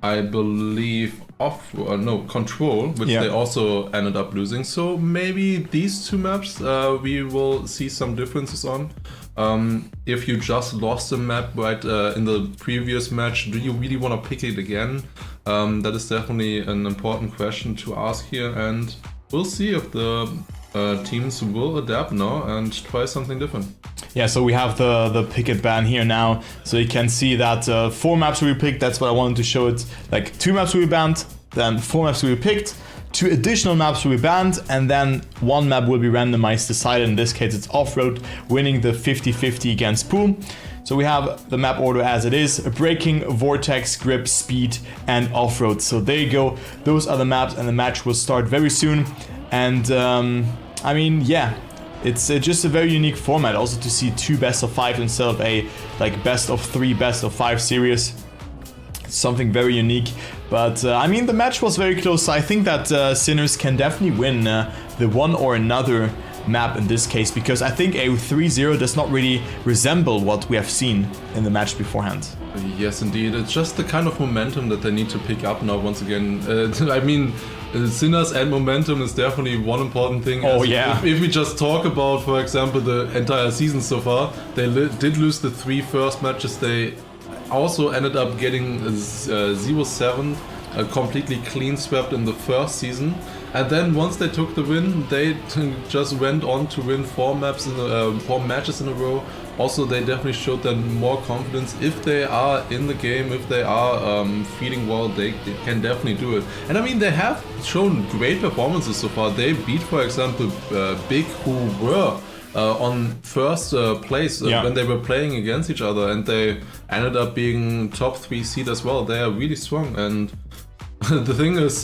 I believe, Control, which they also ended up losing. So maybe these two maps we will see some differences on. If you just lost a map right in the previous match, do you really want to pick it again? That is definitely an important question to ask here, and we'll see if the teams will adapt now and try something different. Yeah, so we have the pick and ban here now, so you can see that 4 maps will be picked. That's what I wanted to show it. Like 2 maps will be banned, then 4 maps will be picked, 2 additional maps will be banned, and then 1 map will be randomized, decided. In this case, it's off-road, winning the 50-50 against Pool. So we have the map order as it is: Braking, Vortex, Grip, Speed, and Off-road. So there you go. Those are the maps, and the match will start very soon. And I mean, yeah, it's just a very unique format. Also to see 2 best of 5 instead of a best of 3, best of 5 series. It's something very unique. But I mean, the match was very close. So I think that Sinners can definitely win the one or another map in this case, because I think a 3-0 does not really resemble what we have seen in the match beforehand. Yes, indeed. It's just the kind of momentum that they need to pick up now once again. I mean, Sinners and momentum is definitely one important thing. Oh, yeah. If we just talk about, for example, the entire season so far, they did lose the 3 first matches. They also ended up getting 0-7, completely clean swept in the first season. And then once they took the win, they just went on to win 4 matches in a row. Also, they definitely showed them more confidence. If they are in the game, if they are feeling well, they can definitely do it. And I mean, they have shown great performances so far. They beat, for example, Big, who were on first place when they were playing against each other, and they ended up being top 3 seed as well. They are really strong, and the thing is,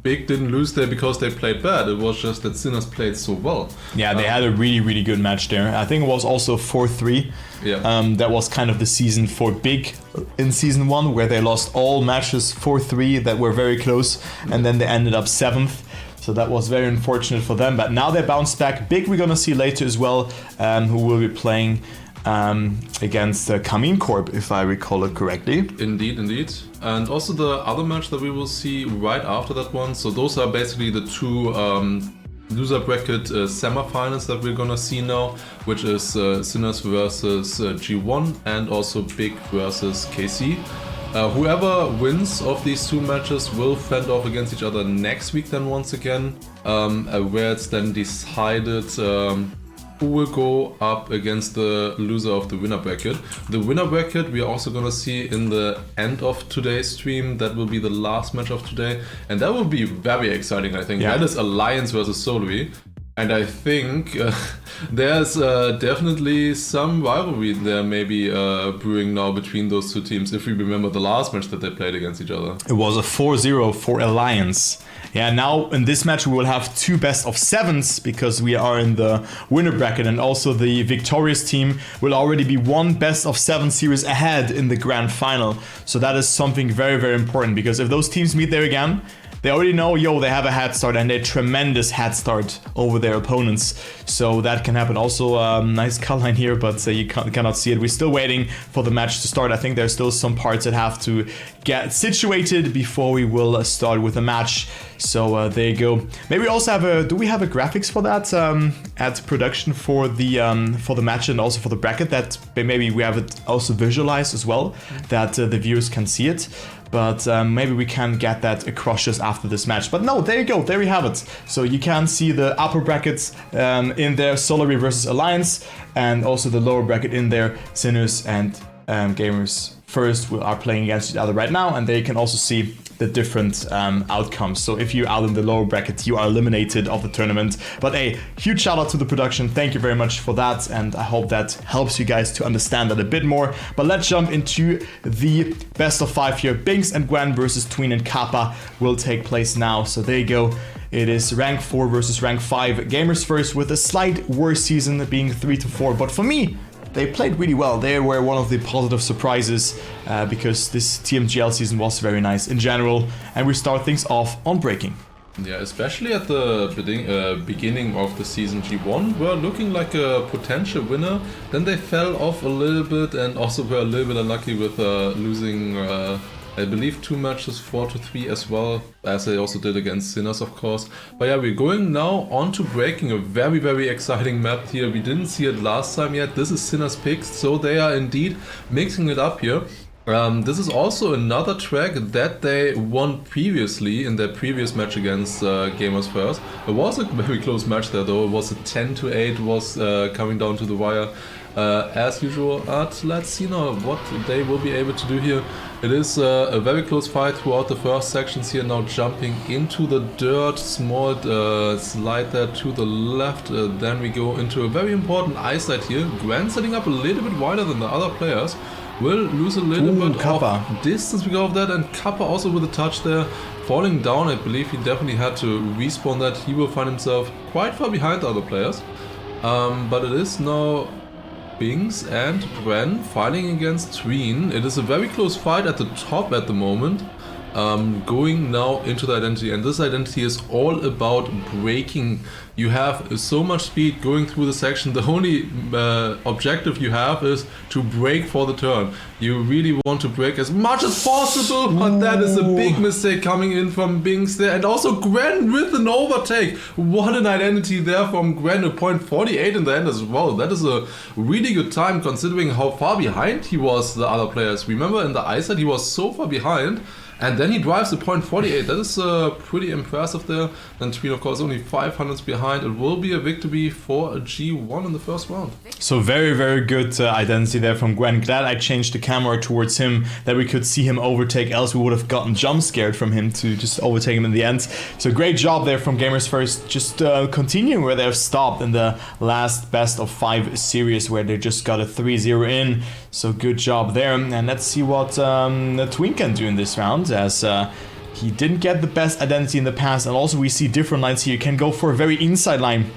Big didn't lose there because they played bad. It was just that Sinners played so well. Yeah, they had a really, really good match there. I think it was also 4-3. Yeah. That was kind of the season for Big in season 1, where they lost all matches 4-3 that were very close, and then they ended up 7th. So that was very unfortunate for them. But now they bounced back. Big we're gonna see later as well, who will be playing against Kamin Corp, if I recall it correctly. Indeed, indeed. And also the other match that we will see right after that one. So those are basically the 2 loser bracket semifinals that we're gonna see now, which is Sinners versus G1 and also Big versus KC. Whoever wins of these 2 matches will fend off against each other next week then once again, where it's then decided who will go up against the loser of the winner bracket. The winner bracket we are also gonna see in the end of today's stream. That will be the last match of today, and that will be very exciting, I think. Yeah. That is Alliance versus Solary. And I think there's definitely some rivalry there maybe brewing now between those 2 teams, if we remember the last match that they played against each other. It was a 4-0 for Alliance. Yeah, now in this match we will have 2 best of 7s, because we are in the winner bracket, and also the victorious team will already be 1 best of 7 series ahead in the grand final. So that is something very, very important, because if those teams meet there again, they already know, they have a head start, and a tremendous head start over their opponents. So that can happen. Also, nice cut line here, but you cannot see it. We're still waiting for the match to start. I think there's still some parts that have to get situated before we will start with the match. So there you go. Maybe we also have do we have a graphics for that at production for the match and also for the bracket, that maybe we have it also visualized as well, that the viewers can see it. but maybe we can get that across just after this match. But no, there you go, there we have it. So you can see the upper brackets in there, Solary versus Alliance, and also the lower bracket in there, Sinners and Gamers First are playing against each other right now, and there you can also see the different outcomes. So if you're out in the lower bracket, you are eliminated of the tournament. But a huge shout out to the production. Thank you very much for that, and I hope that helps you guys to understand that a bit more. But let's jump into the best of 5 here. Binks and Gwen versus Tween and Kappa will take place now. So there you go. It is rank 4 versus rank 5 Gamers First, with a slight worse season being 3-4. But for me, they played really well. They were one of the positive surprises because this TMGL season was very nice in general. And we start things off on Breaking. Yeah, especially at the beginning of the season, G1 were looking like a potential winner. Then they fell off a little bit and also were a little bit unlucky with losing, I believe, 2 matches, 4-3 as well, as they also did against Sinners, of course. But yeah, we're going now on to Breaking, a very, very exciting map here. We didn't see it last time yet. This is Sinners Picks, so they are indeed mixing it up here. This is also another track that they won previously in their previous match against Gamers First. It was a very close match there though. It was a 10-8, was coming down to the wire as usual. But let's see now what they will be able to do here. It is a very close fight throughout the first sections here, now jumping into the dirt, small slide there to the left. Then we go into a very important eyesight here. Gwen setting up a little bit wider than the other players. Will lose a little bit of distance because of that, and Kappa also with a touch there, falling down. I believe he definitely had to respawn that. He will find himself quite far behind the other players. But it is now Binks and Gwen fighting against Tween. It is a very close fight at the top at the moment. Going now into the identity, and this identity is all about breaking. You have so much speed going through the section. The only objective you have is to break for the turn. You really want to break as much as possible, but that is a big mistake coming in from Binks there, and also Gwen with an overtake. What an identity there from Gwen, a point 48 in the end as well. That is a really good time considering how far behind he was the other players. Remember in the eyesight he was so far behind. And then he drives the point 48. That is pretty impressive there. Then Tween, of course, only 500s behind. It will be a victory for a G1 in the first round. So very, very good identity there from Gwen. Glad I changed the camera towards him, that we could see him overtake. Else we would have gotten jump scared from him to just overtake him in the end. So great job there from Gamers First. Just continuing where they've stopped in the last best of 5 series, where they just got a 3-0 in. So good job there. And let's see what Tween can do in this round, as he didn't get the best identity in the past. And also we see different lines here. You can go for a very inside line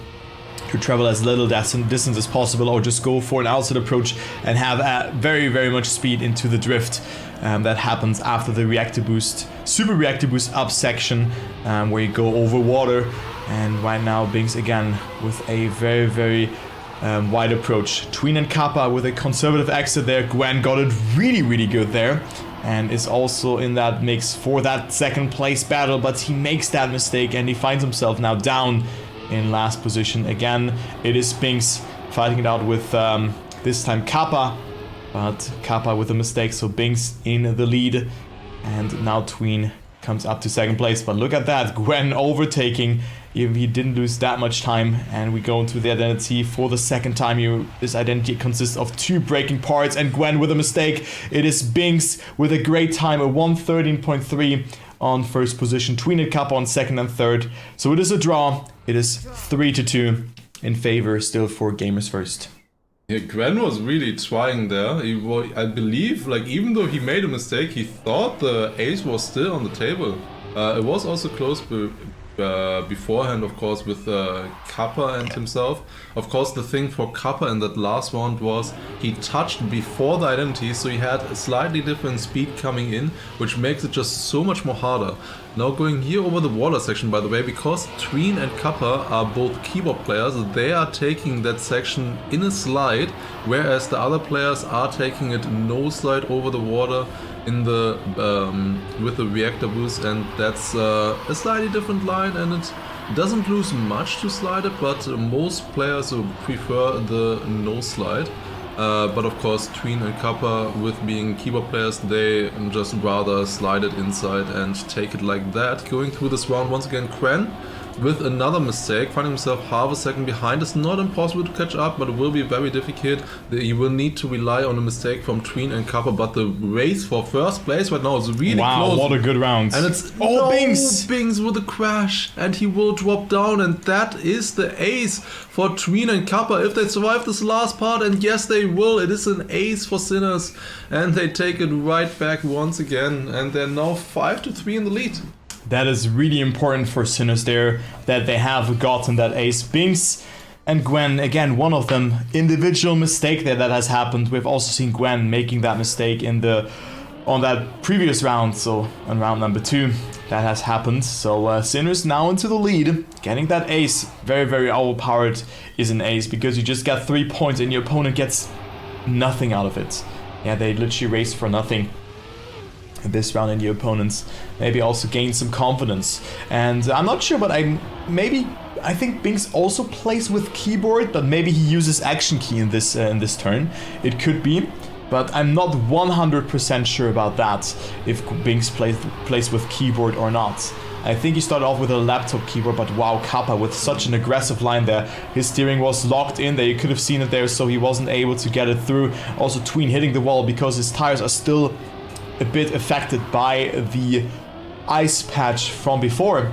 to travel as little distance as possible, or just go for an outside approach and have very, very much speed into the drift. That happens after the reactor boost, super reactor boost up section, where you go over water. And right now Binks again with a very, very wide approach. Tween and Kappa with a conservative exit there. Gwen got it really, really good there, and is also in that mix for that second place battle, but he makes that mistake and he finds himself now down in last position again. It is Binks fighting it out with this time Kappa, but Kappa with a mistake, so Binks in the lead, and now Tween comes up to second place. But look at that, Gwen overtaking. Even he didn't lose that much time, and we go into the identity for the second time. This identity consists of 2 breaking parts, and Gwen with a mistake. It is Binks with a great time, a 113.3 on first position. Tween and Kappa on second and third. So it is a draw. It is 3-2 in favor still for Gamers First. Yeah, Gwen was really trying there. I believe, like, even though he made a mistake, he thought the ace was still on the table. It was also close beforehand, of course, with Kappa and himself. Of course, the thing for Kappa in that last round was he touched before the identity, so he had a slightly different speed coming in, which makes it just so much more harder. Now going here over the water section, by the way, because Tween and Kappa are both keyboard players, they are taking that section in a slide, whereas the other players are taking it no slide over the water in the with the reactor boost, and that's a slightly different line, and it doesn't lose much to slide it, but most players prefer the no slide. But of course, Tween and Kappa, with being keyboard players, they just rather slide it inside and take it like that. Going through this round once again, Quen with another mistake, finding himself half a second behind. It's not impossible to catch up, but it will be very difficult. You will need to rely on a mistake from Tween and Kappa, but the race for first place right now is really close. Wow, what a good round. And it's Bings with a crash, and he will drop down, and that is the ace for Tween and Kappa if they survive this last part, and yes they will. It is an ace for Sinners, and they take it right back once again, and they're now 5-3 in the lead. That is really important for Sinners there, that they have gotten that ace. Binks and Gwen, again, one of them, individual mistake there that has happened. We've also seen Gwen making that mistake on that previous round, so on round number 2, that has happened. So Sinners now into the lead, getting that ace. Very, very overpowered is an ace, because you just get 3 points and your opponent gets nothing out of it. Yeah, they literally race for nothing this round, and your opponents maybe also gain some confidence. And I'm not sure, but I think Binks also plays with keyboard, but maybe he uses action key in this turn. It could be, but I'm not 100% sure about that, if Binks plays with keyboard or not. I think he started off with a laptop keyboard, but wow, Kappa with such an aggressive line there. His steering was locked in there, you could have seen it there, so he wasn't able to get it through. Also Tween hitting the wall because his tires are still a bit affected by the ice patch from before.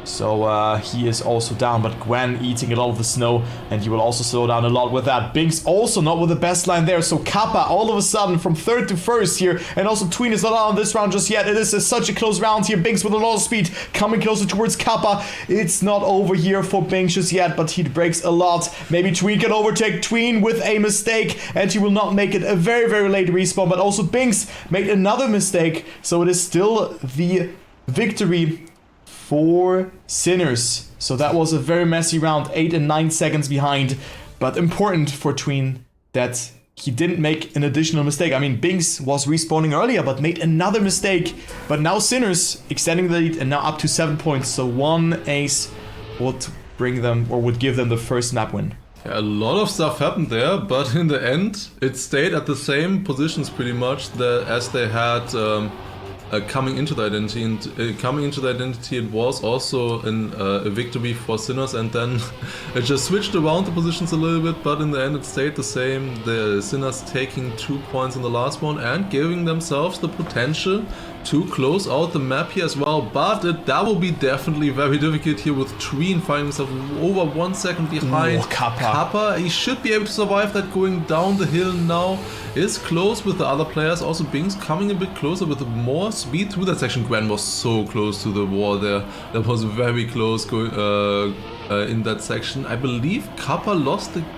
So he is also down, but Gwen eating a lot of the snow, and he will also slow down a lot with that. Binks also not with the best line there, so Kappa all of a sudden from 3rd to 1st here, and also Tween is not out on this round just yet. It is such a close round here. Binks with a lot of speed, coming closer towards Kappa. It's not over here for Binks just yet, but he breaks a lot. Maybe Tween can overtake Tween with a mistake, and he will not make it a very, very late respawn, but also Binks made another mistake, so it is still the victory for Sinners. So that was a very messy round, 8 and 9 seconds behind, but important for Tween that he didn't make an additional mistake. I mean, Binks was respawning earlier, but made another mistake. But now Sinners extending the lead and now up to 7 points. So one ace would bring them, or would give them, the first map win. Yeah, a lot of stuff happened there, but in the end, it stayed at the same positions pretty much as they had coming into the identity, and coming into the identity, it was also a victory for Sinners, and then it just switched around the positions a little bit, but in the end it stayed the same. The Sinners taking 2 points in the last one and giving themselves the potential to close out the map here as well, but that will be definitely very difficult here with Tween finding himself over 1 second behind. Kappa, he should be able to survive that. Going down the hill now is close with the other players. Also Binks coming a bit closer with more speed through that section. Gwen was so close to the wall there. That was very close going in that section. I believe Kappa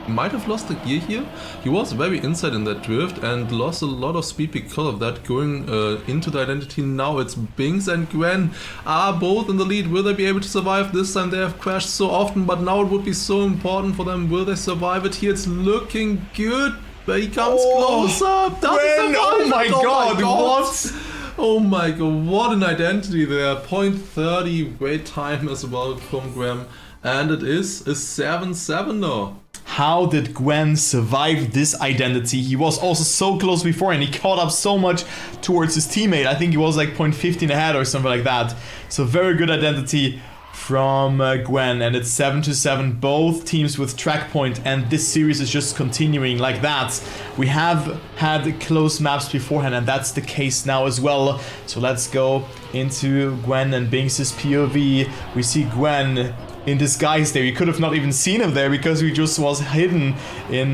might have lost the gear here. He was very inside in that drift and lost a lot of speed because of that. Going into the identity now, it's Binks and Gwen are both in the lead. Will they be able to survive this time? They have crashed so often, but now it would be so important for them. Will they survive it here? It's looking good, but he comes closer. Does he survive? Oh my god, what? Oh my god, what an identity there. 0.30 wait time as well from Graham. And it is a 7-7 now. How did Gwen survive this identity? He was also so close before, and he caught up so much towards his teammate. I think he was like 0.15 ahead or something like that. So very good identity from Gwen, and it's 7-7, both teams with track point, and this series is just continuing like that. We have had close maps beforehand, and that's the case now as well. So let's go into Gwen and Binks' POV. We see Gwen in disguise there. You could have not even seen him there because he just was hidden in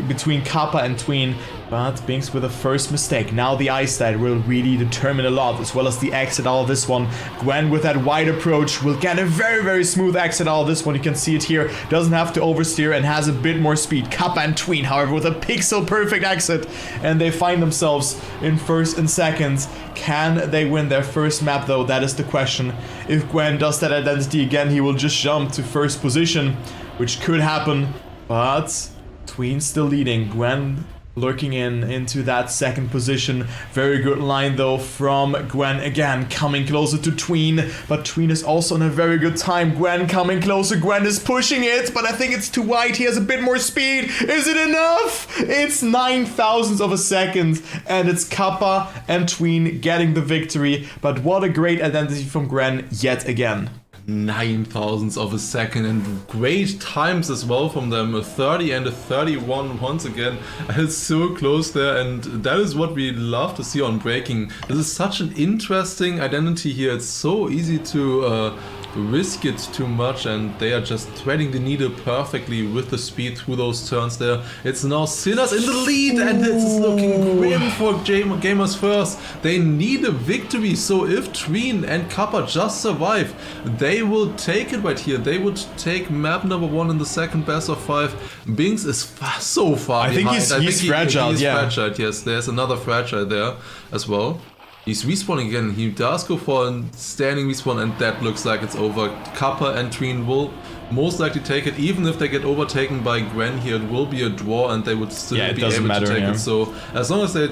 between Kappa and Tween. But Binks with a first mistake. Now the ice side will really determine a lot, as well as the exit out of this one. Gwen with that wide approach will get a very, very smooth exit out of this one. You can see it here. Doesn't have to oversteer and has a bit more speed. Kappa and Tween, however, with a pixel perfect exit. And they find themselves in first and second. Can they win their first map though? That is the question. If Gwen does that identity again, he will just jump to first position, which could happen. But Tween still leading. Gwen lurking into that second position. Very good line though from Gwen, again coming closer to Tween, but Tween is also in a very good time. Gwen coming closer, Gwen is pushing it, but I think it's too wide. He has a bit more speed. Is it enough? It's 9,000ths of a second, and it's Kappa and Tween getting the victory. But what a great identity from Gwen yet again. 9,000ths of a second, and great times as well from them, a 30 and a 31 once again. It's so close there, and that is what we love to see on Breaking. This is such an interesting identity here. It's so easy to risk it too much, and they are just threading the needle perfectly with the speed through those turns there. It's now Sinners in the lead, and it's looking grim for Gamers First. They need a victory, so if Tween and Kappa just survive, they will take it right here. They would take map number 1 in the second best of 5. Binks is so far behind. I think he's fragile, he's yeah. fragile, yes. There's another fragile there as well. He's respawning again. He does go for a standing respawn, and that looks like it's over. Kappa and Tween will most likely take it. Even if they get overtaken by Gwen here, it will be a draw, and they would still be able to take it. So as long as they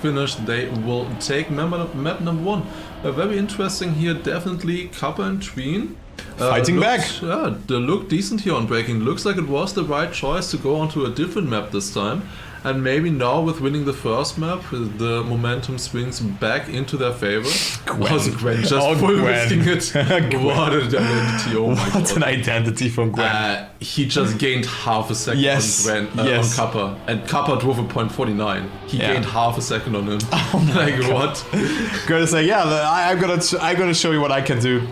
finish, they will take map number 1. Very interesting here, definitely. Kappa and Tween fighting back. Yeah, they look decent here on Breaking. Looks like it was the right choice to go onto a different map this time. And maybe now with winning the first map, the momentum swings back into their favor. Gwen just full risking it. What an identity, oh my god. What an identity from Gwen. He just gained half a second on Gwen, on Kappa. And Kappa drove a .49. He gained half a second on him. Oh like god. What? Gonna say, yeah, I'm gonna show you what I can do.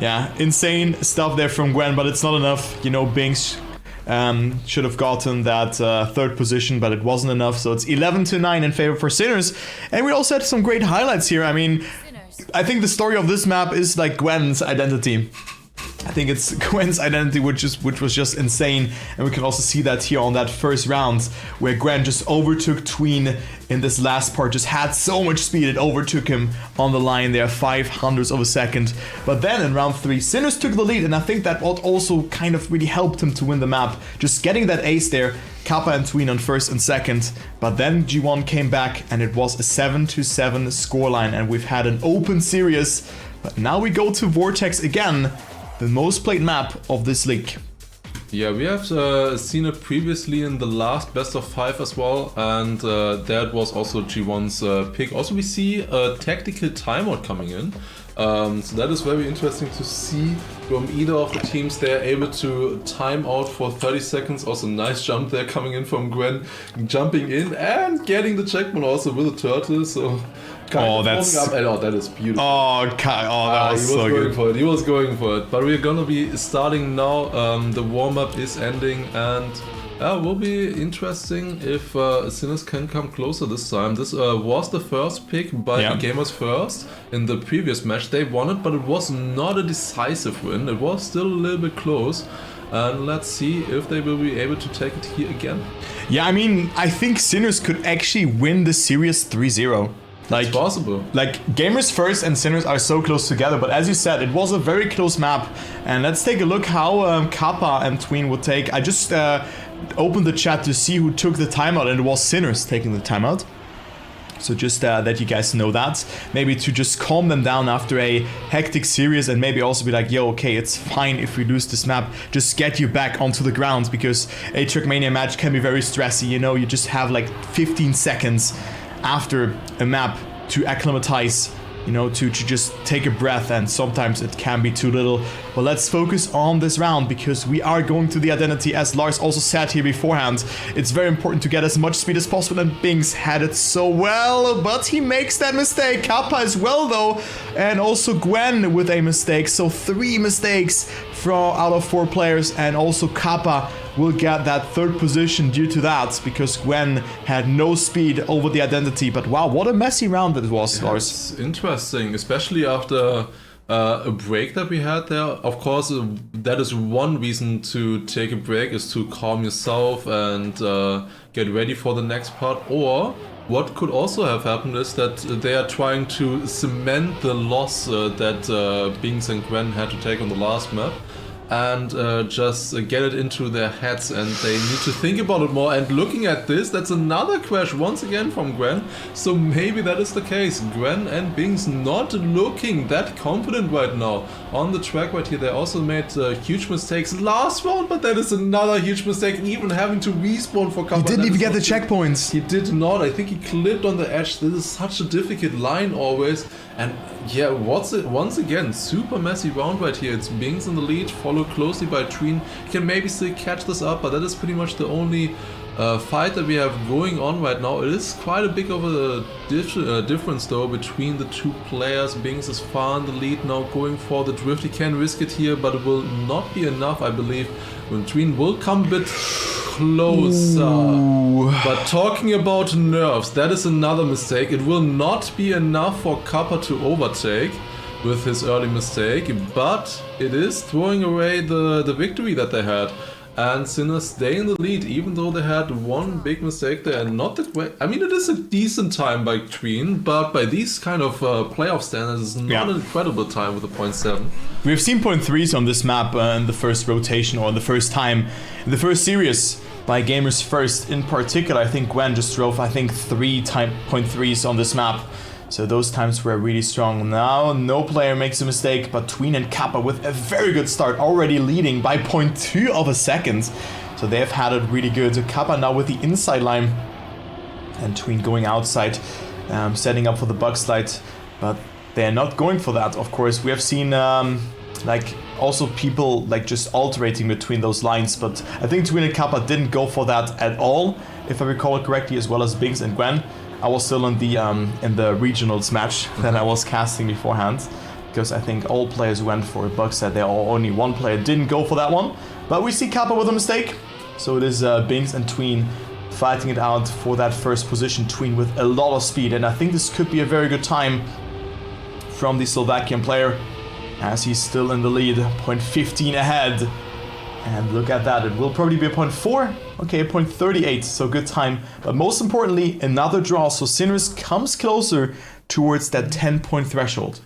Yeah, insane stuff there from Gwen, but it's not enough. You know, Binks should have gotten that third position, but it wasn't enough. So it's 11-9 in favor for Sinners. And we also had some great highlights here. I mean, I think the story of this map is like Gwen's identity. I think it's Gwen's identity which was just insane, and we can also see that here on that first round where Gwen just overtook Tween in this last part, just had so much speed, it overtook him on the line there, 500ths of a second. But then in round 3, Sinners took the lead, and I think that what also kind of really helped him to win the map, just getting that ace there, Kappa and Tween on first and second. But then G1 came back, and it was a 7-7 scoreline, and we've had an open series. But now we go to Vortex again, the most played map of this league. Yeah, we have seen it previously in the last best of 5 as well, and that was also G1's pick. Also, we see a tactical timeout coming in, so that is very interesting to see from either of the teams. They're able to time out for 30 seconds. Also, nice jump there coming in from Gwen, jumping in and getting the checkpoint also with a turtle. So. That is beautiful. That was so good. He was going for it. But we're gonna be starting now. The warm-up is ending, and it will be interesting if Sinners can come closer this time. This was the first pick by Gamers First in the previous match. They won it, but it was not a decisive win. It was still a little bit close. And let's see if they will be able to take it here again. Yeah, I mean, I think Sinners could actually win the series 3-0. Like, it's possible. Like, Gamers First and Sinners are so close together, but as you said, it was a very close map. And let's take a look how Kappa and Tween would take. I just opened the chat to see who took the timeout, and it was Sinners taking the timeout. So just that you guys know that. Maybe to just calm them down after a hectic series, and maybe also be like, yo, okay, it's fine if we lose this map. Just get you back onto the ground, because a Trackmania match can be very stressy. You know, you just have like 15 seconds after a map to acclimatize, you know, to just take a breath, and sometimes it can be too little. But let's focus on this round, because we are going to the identity, as Lars also said here beforehand. It's very important to get as much speed as possible, and Binks had it so well, but he makes that mistake. Kappa as well though, and also Gwen with a mistake. So 3 mistakes out of 4 players, and also Kappa will get that third position due to that, because Gwen had no speed over the identity. But wow, what a messy round it was, Lars. It's interesting, especially after a break that we had there. Of course, that is one reason to take a break, is to calm yourself and get ready for the next part. Or what could also have happened is that they are trying to cement the loss that Binks and Gwen had to take on the last map. and just get it into their heads, and they need to think about it more. And looking at this, that's another crash once again from Gwen, so maybe that is the case. Gwen and Bings not looking that confident right now on the track right here. They also made huge mistakes last round, but that is another huge mistake, even having to respawn for cover. He didn't even get the checkpoints. He did not. I think he clipped on the edge. This is such a difficult line always. And yeah, once again, super messy round right here. It's Bings in the lead, followed closely by Tween. He can maybe still catch this up, but that is pretty much the only fight that we have going on right now. It is quite a big of a difference though between the two players. Bings is far in the lead now, going for the drift. He can risk it here, but it will not be enough, I believe. When Tween will come a bit closer. Ooh. But talking about nerves, that is another mistake. It will not be enough for Kappa to overtake with his early mistake, but it is throwing away the victory that they had. And Sinners stay in the lead, even though they had one big mistake there, and not that way. I mean, it is a decent time by Tween, but by these kind of playoff standards, it's not an incredible time with a 0.7. We've seen 0.3s on this map in the first rotation, or the first time, in the first series by Gamers First. In particular, I think Gwen just drove, 3 0.3s on this map. So those times were really strong. Now no player makes a mistake, but Tween and Kappa with a very good start, already leading by 0.2 of a second. So they have had it really good. Kappa now with the inside line, and Tween going outside, setting up for the bug slide, but they're not going for that. Of course, we have seen like also people like just alternating between those lines, but I think Tween and Kappa didn't go for that at all, if I recall it correctly, as well as Bings and Gwen. I was still in the regionals match that I was casting beforehand, because I think all players went for a bug set there, or only one player didn't go for that one. But we see Kappa with a mistake, so it is Bings and Tween fighting it out for that first position. Tween with a lot of speed, and I think this could be a very good time from the Slovakian player, as he's still in the lead, 0.15 ahead. And look at that, it will probably be a 0.4, okay, 0.38, so good time. But most importantly, another draw, so Sinners comes closer towards that 10-point threshold.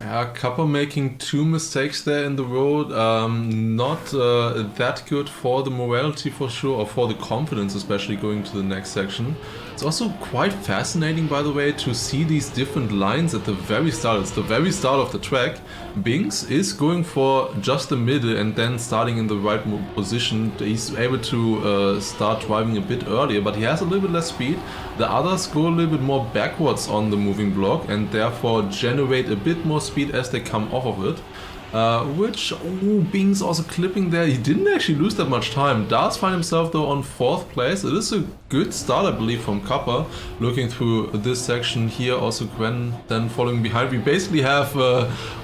Yeah, Kappa making 2 mistakes there in the road, not that good for the morality for sure, or for the confidence especially going to the next section. It's also quite fascinating, by the way, to see these different lines at the very start. It's the very start of the track. Bings is going for just the middle and then starting in the right position. He's able to start driving a bit earlier, but he has a little bit less speed. The others go a little bit more backwards on the moving block and therefore generate a bit more speed as they come off of it. Bings also clipping there. He didn't actually lose that much time. Does find himself though on 4th place. It is a good start, I believe, from Kappa. Looking through this section here, also Gwen then following behind. We basically have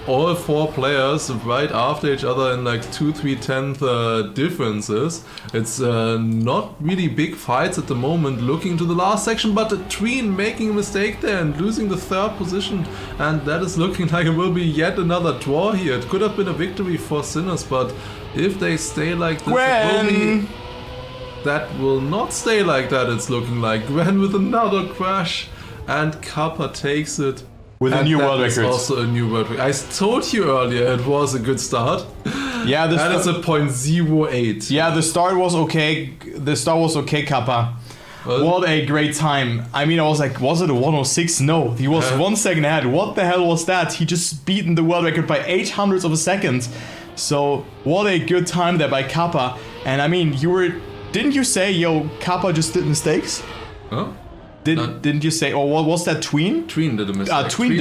all 4 players right after each other in like 2/3 differences. It's not really big fights at the moment. Looking to the last section, but Tween making a mistake there and losing the 3rd position, and that is looking like it will be yet another draw here. It could have been a victory for Sinners, but if they stay like this, that will not stay like that, it's looking like. Gwen with another crash, and Kappa takes it. With a new world record. Also a new world record. I told you earlier it was a good start. Yeah, that is a 0.08. Yeah, the start was okay. Kappa. What a great time. I mean, I was like, was it a 106? No, he was 1 second ahead. What the hell was that? He just beaten the world record by 0.08 of a second. So, what a good time there by Kappa. And I mean, didn't you say, yo, Kappa just did mistakes? Huh? Didn't you say, or what was that, Tween? Tween did a mistake. Tween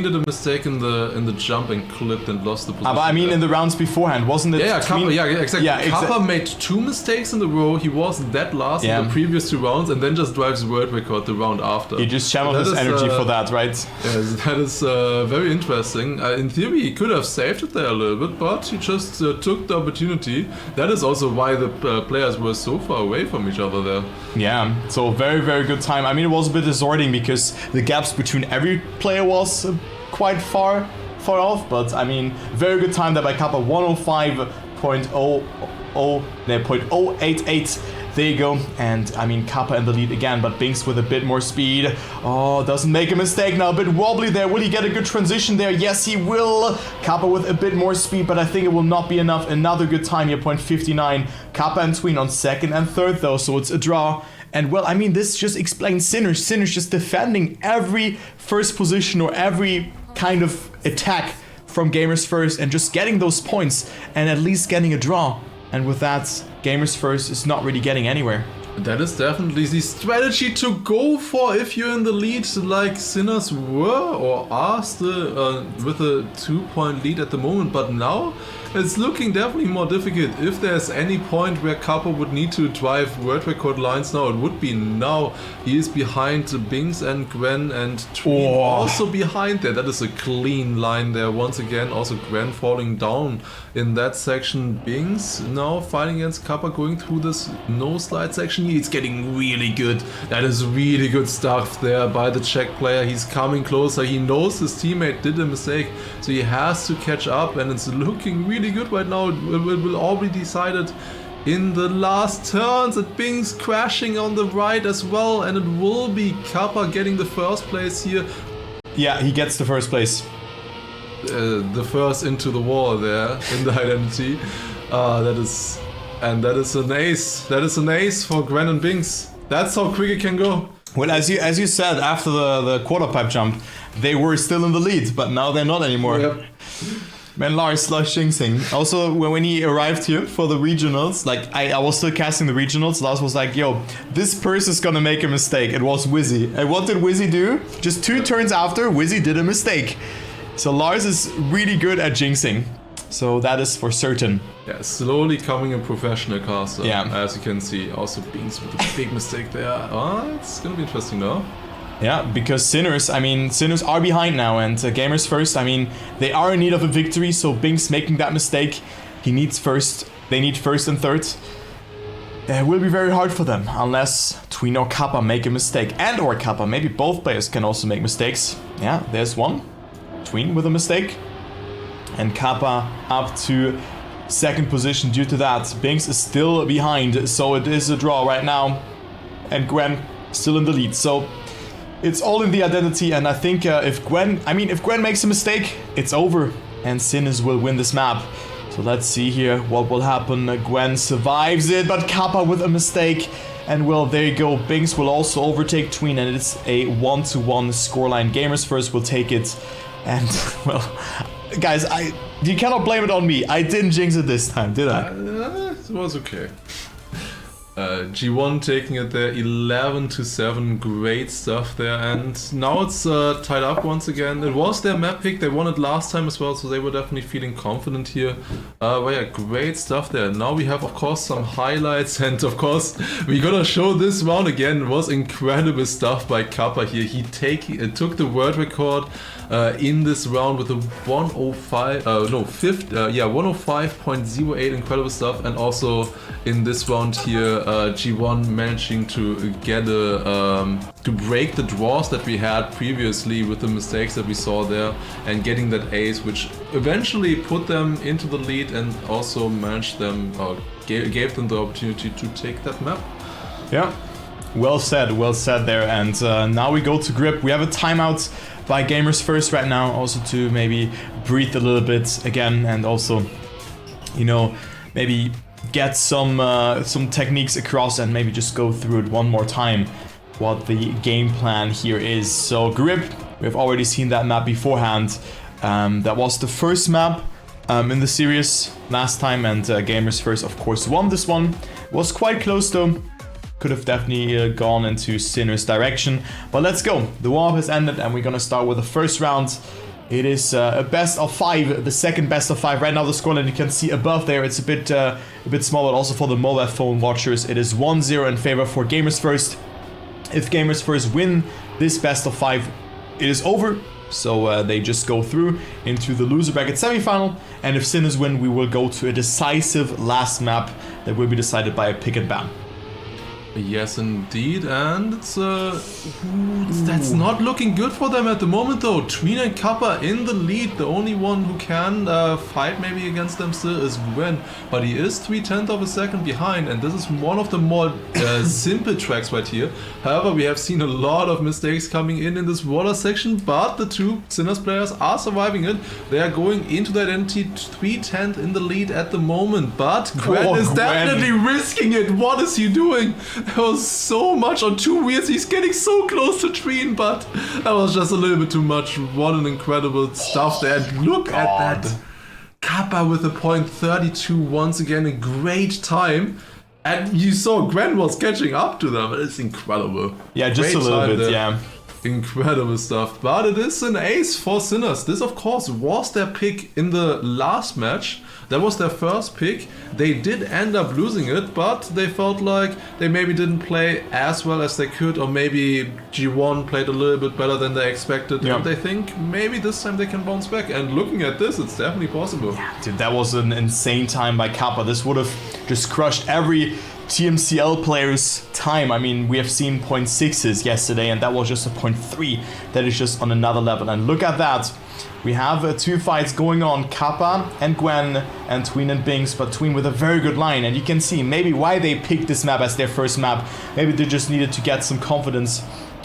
did a mistake in the jump and clipped and lost the position. But I mean, in the rounds beforehand, wasn't it? Yeah, Kappa, yeah, exactly. Yeah, Kappa made 2 mistakes in the row. He was dead last in the previous 2 rounds, and then just drives the world record the round after. He just channeled his energy for that, right? Yes, that is very interesting. In theory, he could have saved it there a little bit, but he just took the opportunity. That is also why the players were so far away from each other there. Yeah, so very, very good time. I mean, it was a bit distorting because the gaps between every player was quite far off, but I mean, very good time there by Kappa, 105.088. There you go. And I mean, Kappa in the lead again, but Binks with a bit more speed. Oh, doesn't make a mistake now. A bit wobbly there. Will he get a good transition there? Yes, he will. Kappa with a bit more speed, but I think it will not be enough. Another good time here, 0.59. Kappa and Tween on second and third though, so it's a draw. And well, I mean, this just explains Sinners. Sinners just defending every first position or every kind of attack from Gamers First and just getting those points and at least getting a draw. And with that, Gamers First is not really getting anywhere. That is definitely the strategy to go for if you're in the lead, like Sinners were or are still with a 2-point lead at the moment. But now it's looking definitely more difficult. If there's any point where Kappa would need to drive world record lines now, it would be now. He is behind Binks and Gwen and Tween also behind there. That is a clean line there once again. Also Gwen falling down in that section. Binks now fighting against Kappa, going through this no slide section. It's getting really good. That is really good stuff there by the Czech player. He's coming closer. He knows his teammate did a mistake, so he has to catch up, and it's looking really good right now. It will all be decided in the last turns. And Binks crashing on the right as well, and it will be Kappa getting the first place here. Yeah, he gets the first place. The first into the wall there in the identity. That is an ace. That is an ace for Gwen and Binks. That's how quick it can go. Well, as you said, after the quarter pipe jump, they were still in the lead, but now they're not anymore. Yep. Man, Lars jinxing. Also, when he arrived here for the regionals, like I was still casting the regionals, Lars was like, yo, this person is gonna make a mistake. It was Wizzy. And what did Wizzy do? Just 2 turns after, Wizzy did a mistake. So Lars is really good at jinxing. So that is for certain. Yeah, slowly coming a professional caster. Yeah. As you can see. Also Binks with a big mistake there. It's gonna be interesting though. Yeah, because Sinners are behind now, and Gamers First, I mean, they are in need of a victory, so Binks making that mistake, they need first and third. It will be very hard for them, unless Tween or Kappa make a mistake, and or Kappa, maybe both players can also make mistakes. Yeah, there's one, Tween with a mistake, and Kappa up to second position due to that. Binks is still behind, so it is a draw right now, and Gwen still in the lead, so it's all in the identity, and I think if Gwen makes a mistake, it's over, and Sinners will win this map. So let's see here what will happen. Gwen survives it, but Kappa with a mistake, and well, there you go. Binks will also overtake Tween, and it's a 1-1 scoreline. Gamers First will take it, and well, guys, you cannot blame it on me. I didn't jinx it this time, did I? It was okay. G1 taking it there, 11-7, great stuff there, and now it's tied up once again. It was their map pick, they won it last time as well, so they were definitely feeling confident here. But yeah, great stuff there. Now we have, of course, some highlights, and of course, we gotta show this round again. It was incredible stuff by Kappa here. He took the world record in this round with a 105.08, incredible stuff, and also in this round here, G1 managing to get to break the draws that we had previously with the mistakes that we saw there, and getting that ace, which eventually put them into the lead and also managed them, gave them the opportunity to take that map. Yeah, well said there. And now we go to Grip. We have a timeout by Gamers First right now, also to maybe breathe a little bit again, and also, you know, maybe get some techniques across and maybe just go through it one more time what the game plan here is. So Grip, we've already seen that map beforehand. That was the first map in the series last time, and Gamers First of course won this one. Was quite close though. Could have definitely gone into Sinner's direction, but let's go. The warm-up has ended, and we're gonna start with the first round. It is a best of 5, the second best of 5. Right now the scoreline you can see above there, it's a bit small, but also for the mobile phone watchers, it is 1-0 in favor for Gamers First. If Gamers First win this best of 5, it is over. So they just go through into the loser bracket semi-final, and if Sinners win, we will go to a decisive last map that will be decided by a pick and ban. Yes, indeed, and that's not looking good for them at the moment, though. Tween and Kappa in the lead. The only one who can fight maybe against them still is Gwen, but he is 3/10 of a second behind, and this is one of the more simple tracks right here. However, we have seen a lot of mistakes coming in this water section, but the two Sinners players are surviving it. They are going into the identity 3/10 in the lead at the moment, but Gwen is definitely risking it. What is he doing? There was so much on two wheels. He's getting so close to Tween, but that was just a little bit too much. What an incredible stuff there. Look at that. Kappa with a .32 once again, a great time. And you saw Gwen was catching up to them. It's incredible. Yeah, just a little bit, yeah. Incredible stuff. But it is an ace for Sinners. This, of course, was their pick in the last match. That was their first pick. They did end up losing it, but they felt like they maybe didn't play as well as they could, or maybe G1 played a little bit better than they expected. Yeah. And they think maybe this time they can bounce back. And looking at this, it's definitely possible. Yeah, dude, that was an insane time by Kappa. This would have just crushed every TMCL player's time. I mean, we have seen .6s yesterday, and that was just a .3. That is just on another level. And look at that. We have two fights going on, Kappa and Gwen and Tween and Binks, but Tween with a very good line. And you can see maybe why they picked this map as their first map. Maybe they just needed to get some confidence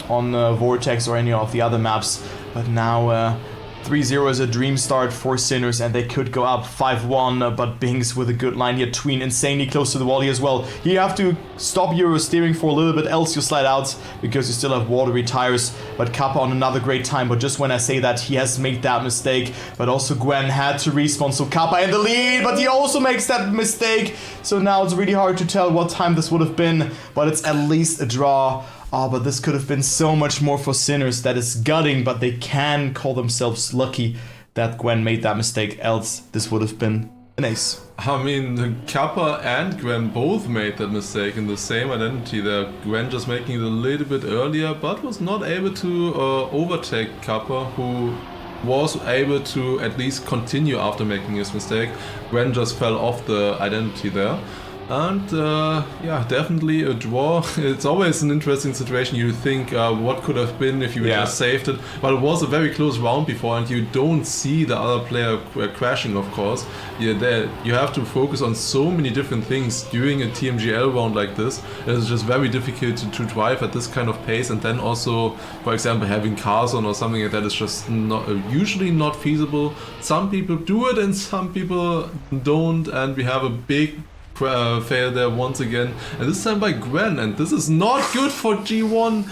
on Vortex or any of the other maps. But now 3-0 is a dream start for Sinners, and they could go up 5-1, but Binks with a good line here. Tween insanely close to the wall here as well. You have to stop your steering for a little bit, else you slide out, because you still have watery tires. But Kappa on another great time, but just when I say that, he has made that mistake. But also Gwen had to respawn, so Kappa in the lead, but he also makes that mistake. So now it's really hard to tell what time this would have been, but it's at least a draw. Oh, but this could have been so much more for Sinners. That is gutting, but they can call themselves lucky that Gwen made that mistake, else this would have been an ace. I mean, Kappa and Gwen both made that mistake in the same identity there. Gwen just making it a little bit earlier, but was not able to overtake Kappa, who was able to at least continue after making his mistake. Gwen just fell off the identity there. And yeah, definitely a draw. It's always an interesting situation. You think what could have been if you just saved it, but it was a very close round before, and you don't see the other player crashing, of course. You have to focus on so many different things during a TMGL round like this. It's just very difficult to drive at this kind of pace, and then also, for example, having cars on or something like that is just not usually not feasible. Some people do it and some people don't, and we have a big fail there once again, and this time by Gwen, and this is not good for G1.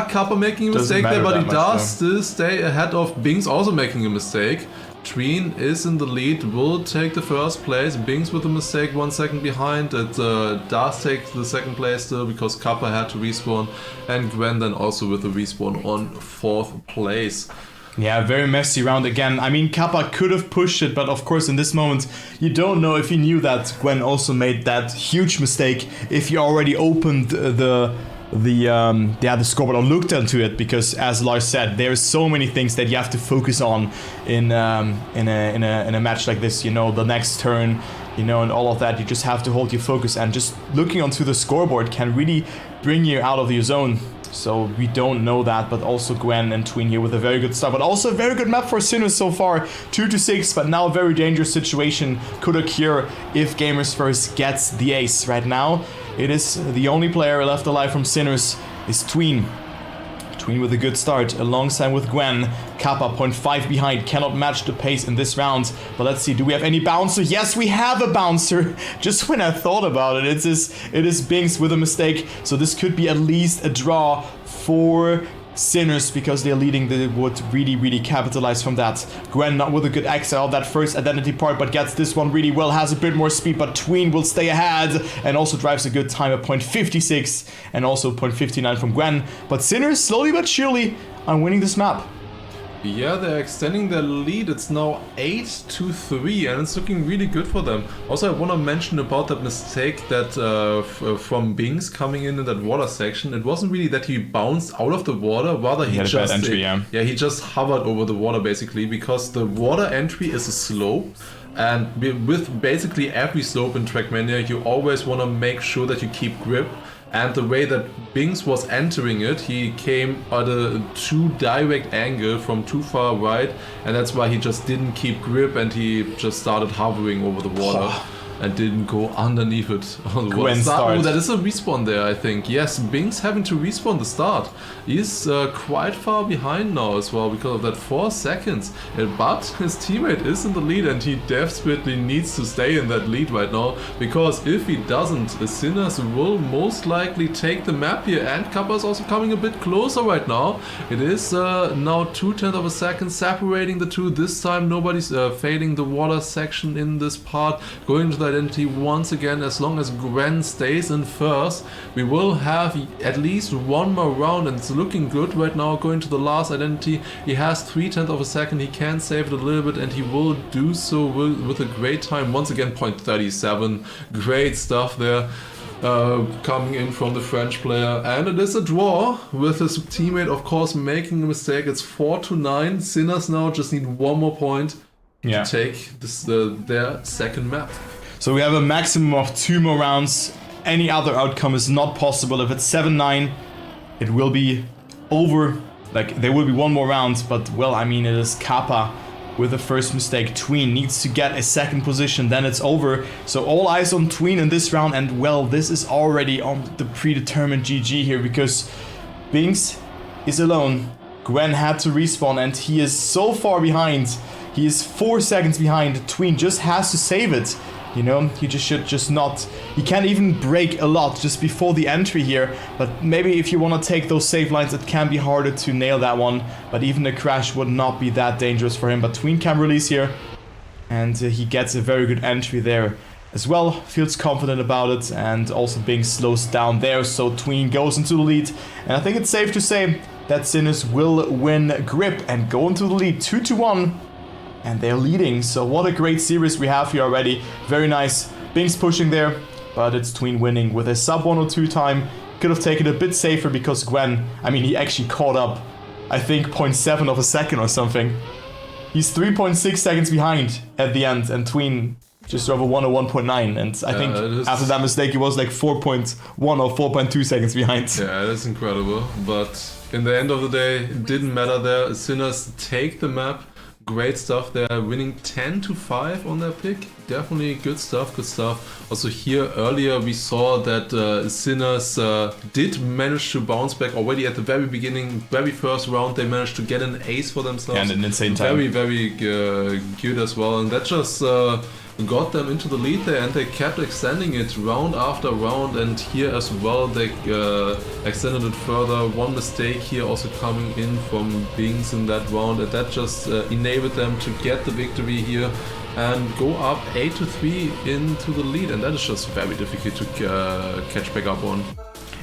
Kappa making a mistake there, but he does still stay ahead of Binks, also making a mistake. Tween is in the lead, will take the first place. Binks with a mistake 1 second behind. It does take the second place still because Kappa had to respawn, and Gwen then also with a respawn on 4th place. Yeah, very messy round again. I mean, Kappa could have pushed it, but of course in this moment you don't know if he knew that Gwen also made that huge mistake, if you already opened the scoreboard or looked into it, because as Lars said, there's so many things that you have to focus on in a match like this. You know, the next turn, you know, and all of that. You just have to hold your focus, and just looking onto the scoreboard can really bring you out of your zone. So we don't know that, but also Gwen and Tween here with a very good start, but also a very good map for Sinners so far, 2-6, but now a very dangerous situation could occur if Gamers First gets the ace. Right now, it is the only player left alive from Sinners is Tween. Tween with a good start, alongside with Gwen. Kappa 0.5 behind, cannot match the pace in this round. But let's see, do we have any bouncer? Yes, we have a bouncer. Just when I thought about it, it is Binks with a mistake. So this could be at least a draw for Sinners, because they're leading. They would really capitalize from that. Gwen not with a good exile, that first identity part, but gets this one really well, has a bit more speed, but Tween will stay ahead and also drives a good time at 0.56 and also 0.59 from Gwen. But Sinners slowly but surely are winning this map. Yeah, they're extending their lead. It's now 8-3, and it's looking really good for them. Also, I want to mention about that mistake that from Binks coming in that water section. It wasn't really that he bounced out of the water, rather he just entry, he just hovered over the water basically, because the water entry is a slope. And with basically every slope in Trackmania, you always want to make sure that you keep grip. And the way that Binks was entering it, he came at a too direct angle from too far right, and that's why he just didn't keep grip and he just started hovering over the water. And didn't go underneath it on the water. Oh, that is a respawn there, I think. Yes, Binks having to respawn the start. He's quite far behind now as well because of that 4 seconds. But his teammate is in the lead and he desperately needs to stay in that lead right now. Because if he doesn't, Sinners will most likely take the map here. And Kappa is also coming a bit closer right now. It is now 0.2 of a second separating the two. This time nobody's failing the water section in this part. Going to the identity once again. As long as Gwen stays in first, we will have at least one more round, and it's looking good right now. Going to the last identity, he has 0.3 of a second. He can save it a little bit, and he will do so with a great time. Once again, 0.37. Great stuff there. Coming in from the French player, and it is a draw with his teammate, of course, making a mistake. It's 4-9. Sinners now just need one more point to take this, their second map. So we have a maximum of 2 more rounds. Any other outcome is not possible. If it's 7-9, it will be over. Like, there will be one more round, but, well, I mean, it is Kappa with the first mistake. Tween needs to get a second position, then it's over. So all eyes on Tween in this round, and, well, this is already on the predetermined GG here, because Binks is alone. Gwen had to respawn, and he is so far behind. He is 4 seconds behind. Tween just has to save it. You know, he just should just not... He can't even break a lot just before the entry here. But maybe if you want to take those save lines, it can be harder to nail that one. But even a crash would not be that dangerous for him. But Tween can release here. And he gets a very good entry there as well. Feels confident about it. And also Binks slows down there. So Tween goes into the lead. And I think it's safe to say that Sinners will win grip and go into the lead 2-1. And they're leading, so what a great series we have here already. Very nice. Binks pushing there, but it's Tween winning with a sub 102 time. Could have taken it a bit safer because Gwen, I mean, he actually caught up, I think, 0.7 of a second or something. He's 3.6 seconds behind at the end, and Tween just over 101.9. And I think after that mistake, he was like 4.1 or 4.2 seconds behind. Yeah, that's incredible. But in the end of the day, it didn't matter there. Sinners take the map. Great stuff there, winning 10-5 on their pick. Definitely good stuff, good stuff. Also here earlier we saw that Sinners did manage to bounce back already at the very beginning, very first round. They managed to get an ace for themselves. And an insane time. Very, very good as well. And that just got them into the lead there, and they kept extending it round after round, and here as well they extended it further. One mistake here also coming in from Binks in that round, and that just enabled them to get the victory here and go up 8-3 into the lead, and that is just very difficult to catch back up on.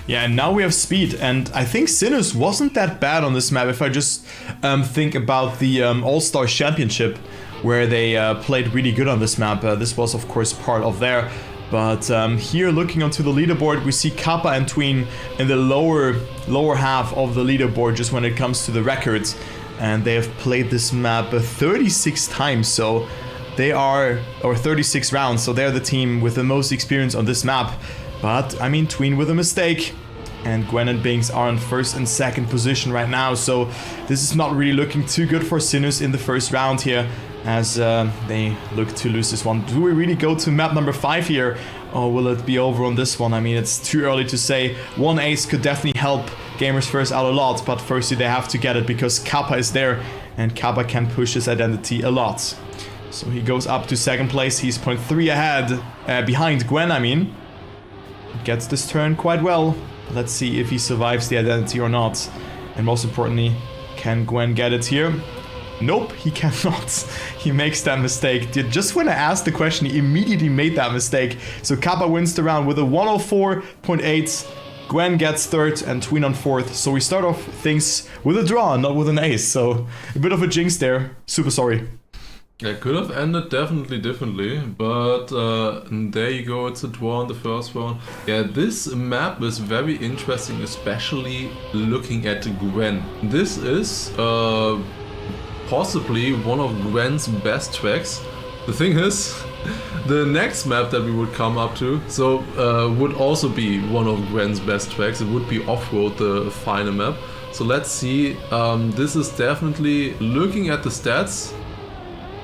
Yeah, and now we have speed, and I think Sinners wasn't that bad on this map if I just think about the All-Star Championship, where they played really good on this map. This was, of course, part of there. But here, looking onto the leaderboard, we see Kappa and Tween in the lower half of the leaderboard, just when it comes to the records. And they have played this map 36 times, so they are, or 36 rounds, so they're the team with the most experience on this map. But, I mean, Tween with a mistake. And Gwen and Binks are in first and second position right now, so this is not really looking too good for Sinners in the first round here, as they look to lose this one. Do we really go to map number 5 here, or will it be over on this one? I mean, it's too early to say. One ace could definitely help Gamers First out a lot, but firstly they have to get it because Kappa is there, and Kappa can push his identity a lot. So he goes up to second place. He's 0.3 ahead, behind Gwen, I mean. Gets this turn quite well. Let's see if he survives the identity or not. And most importantly, can Gwen get it here? Nope, he cannot. He makes that mistake. Just when I asked the question, he immediately made that mistake. So Kappa wins the round with a 104.8. Gwen gets third and Tween on fourth. So we start off things with a draw, not with an ace. So a bit of a jinx there. Super sorry. Yeah, could have ended definitely differently, but there you go, it's a draw in the first round. Yeah, this map is very interesting, especially looking at Gwen. This is possibly one of Gwen's best tracks The thing is, the next map that we would come up to, so would also be one of Gwen's best tracks. It would be off-road, the final map. So let's see. This is definitely, looking at the stats,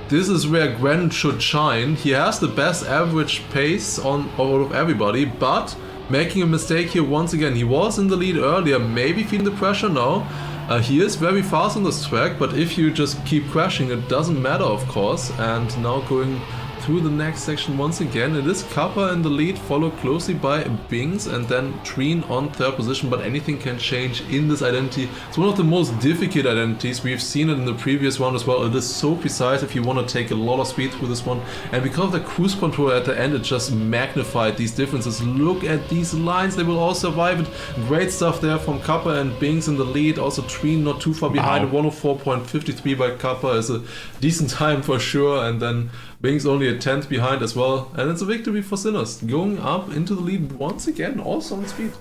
this is where Gwen should shine. He has the best average pace on all of everybody, but making a mistake here once again. He was in the lead earlier, maybe feeling the pressure now. He is very fast on this track, but if you just keep crashing, it doesn't matter, of course. And now going through the next section once again, it is Kappa in the lead, followed closely by Bings and then Treen on third position, but anything can change in this identity. It's one of the most difficult identities. We've seen it in the previous round as well. It is so precise if you want to take a lot of speed through this one, and because of the cruise control at the end, it just magnified these differences. Look at these lines, they will all survive it. Great stuff there from Kappa and Bings in the lead. Also Treen not too far behind. Wow. 104.53 by Kappa is a decent time for sure, and then Bings only a 10th behind as well, and it's a victory for Sinners, going up into the lead once again, also on speed.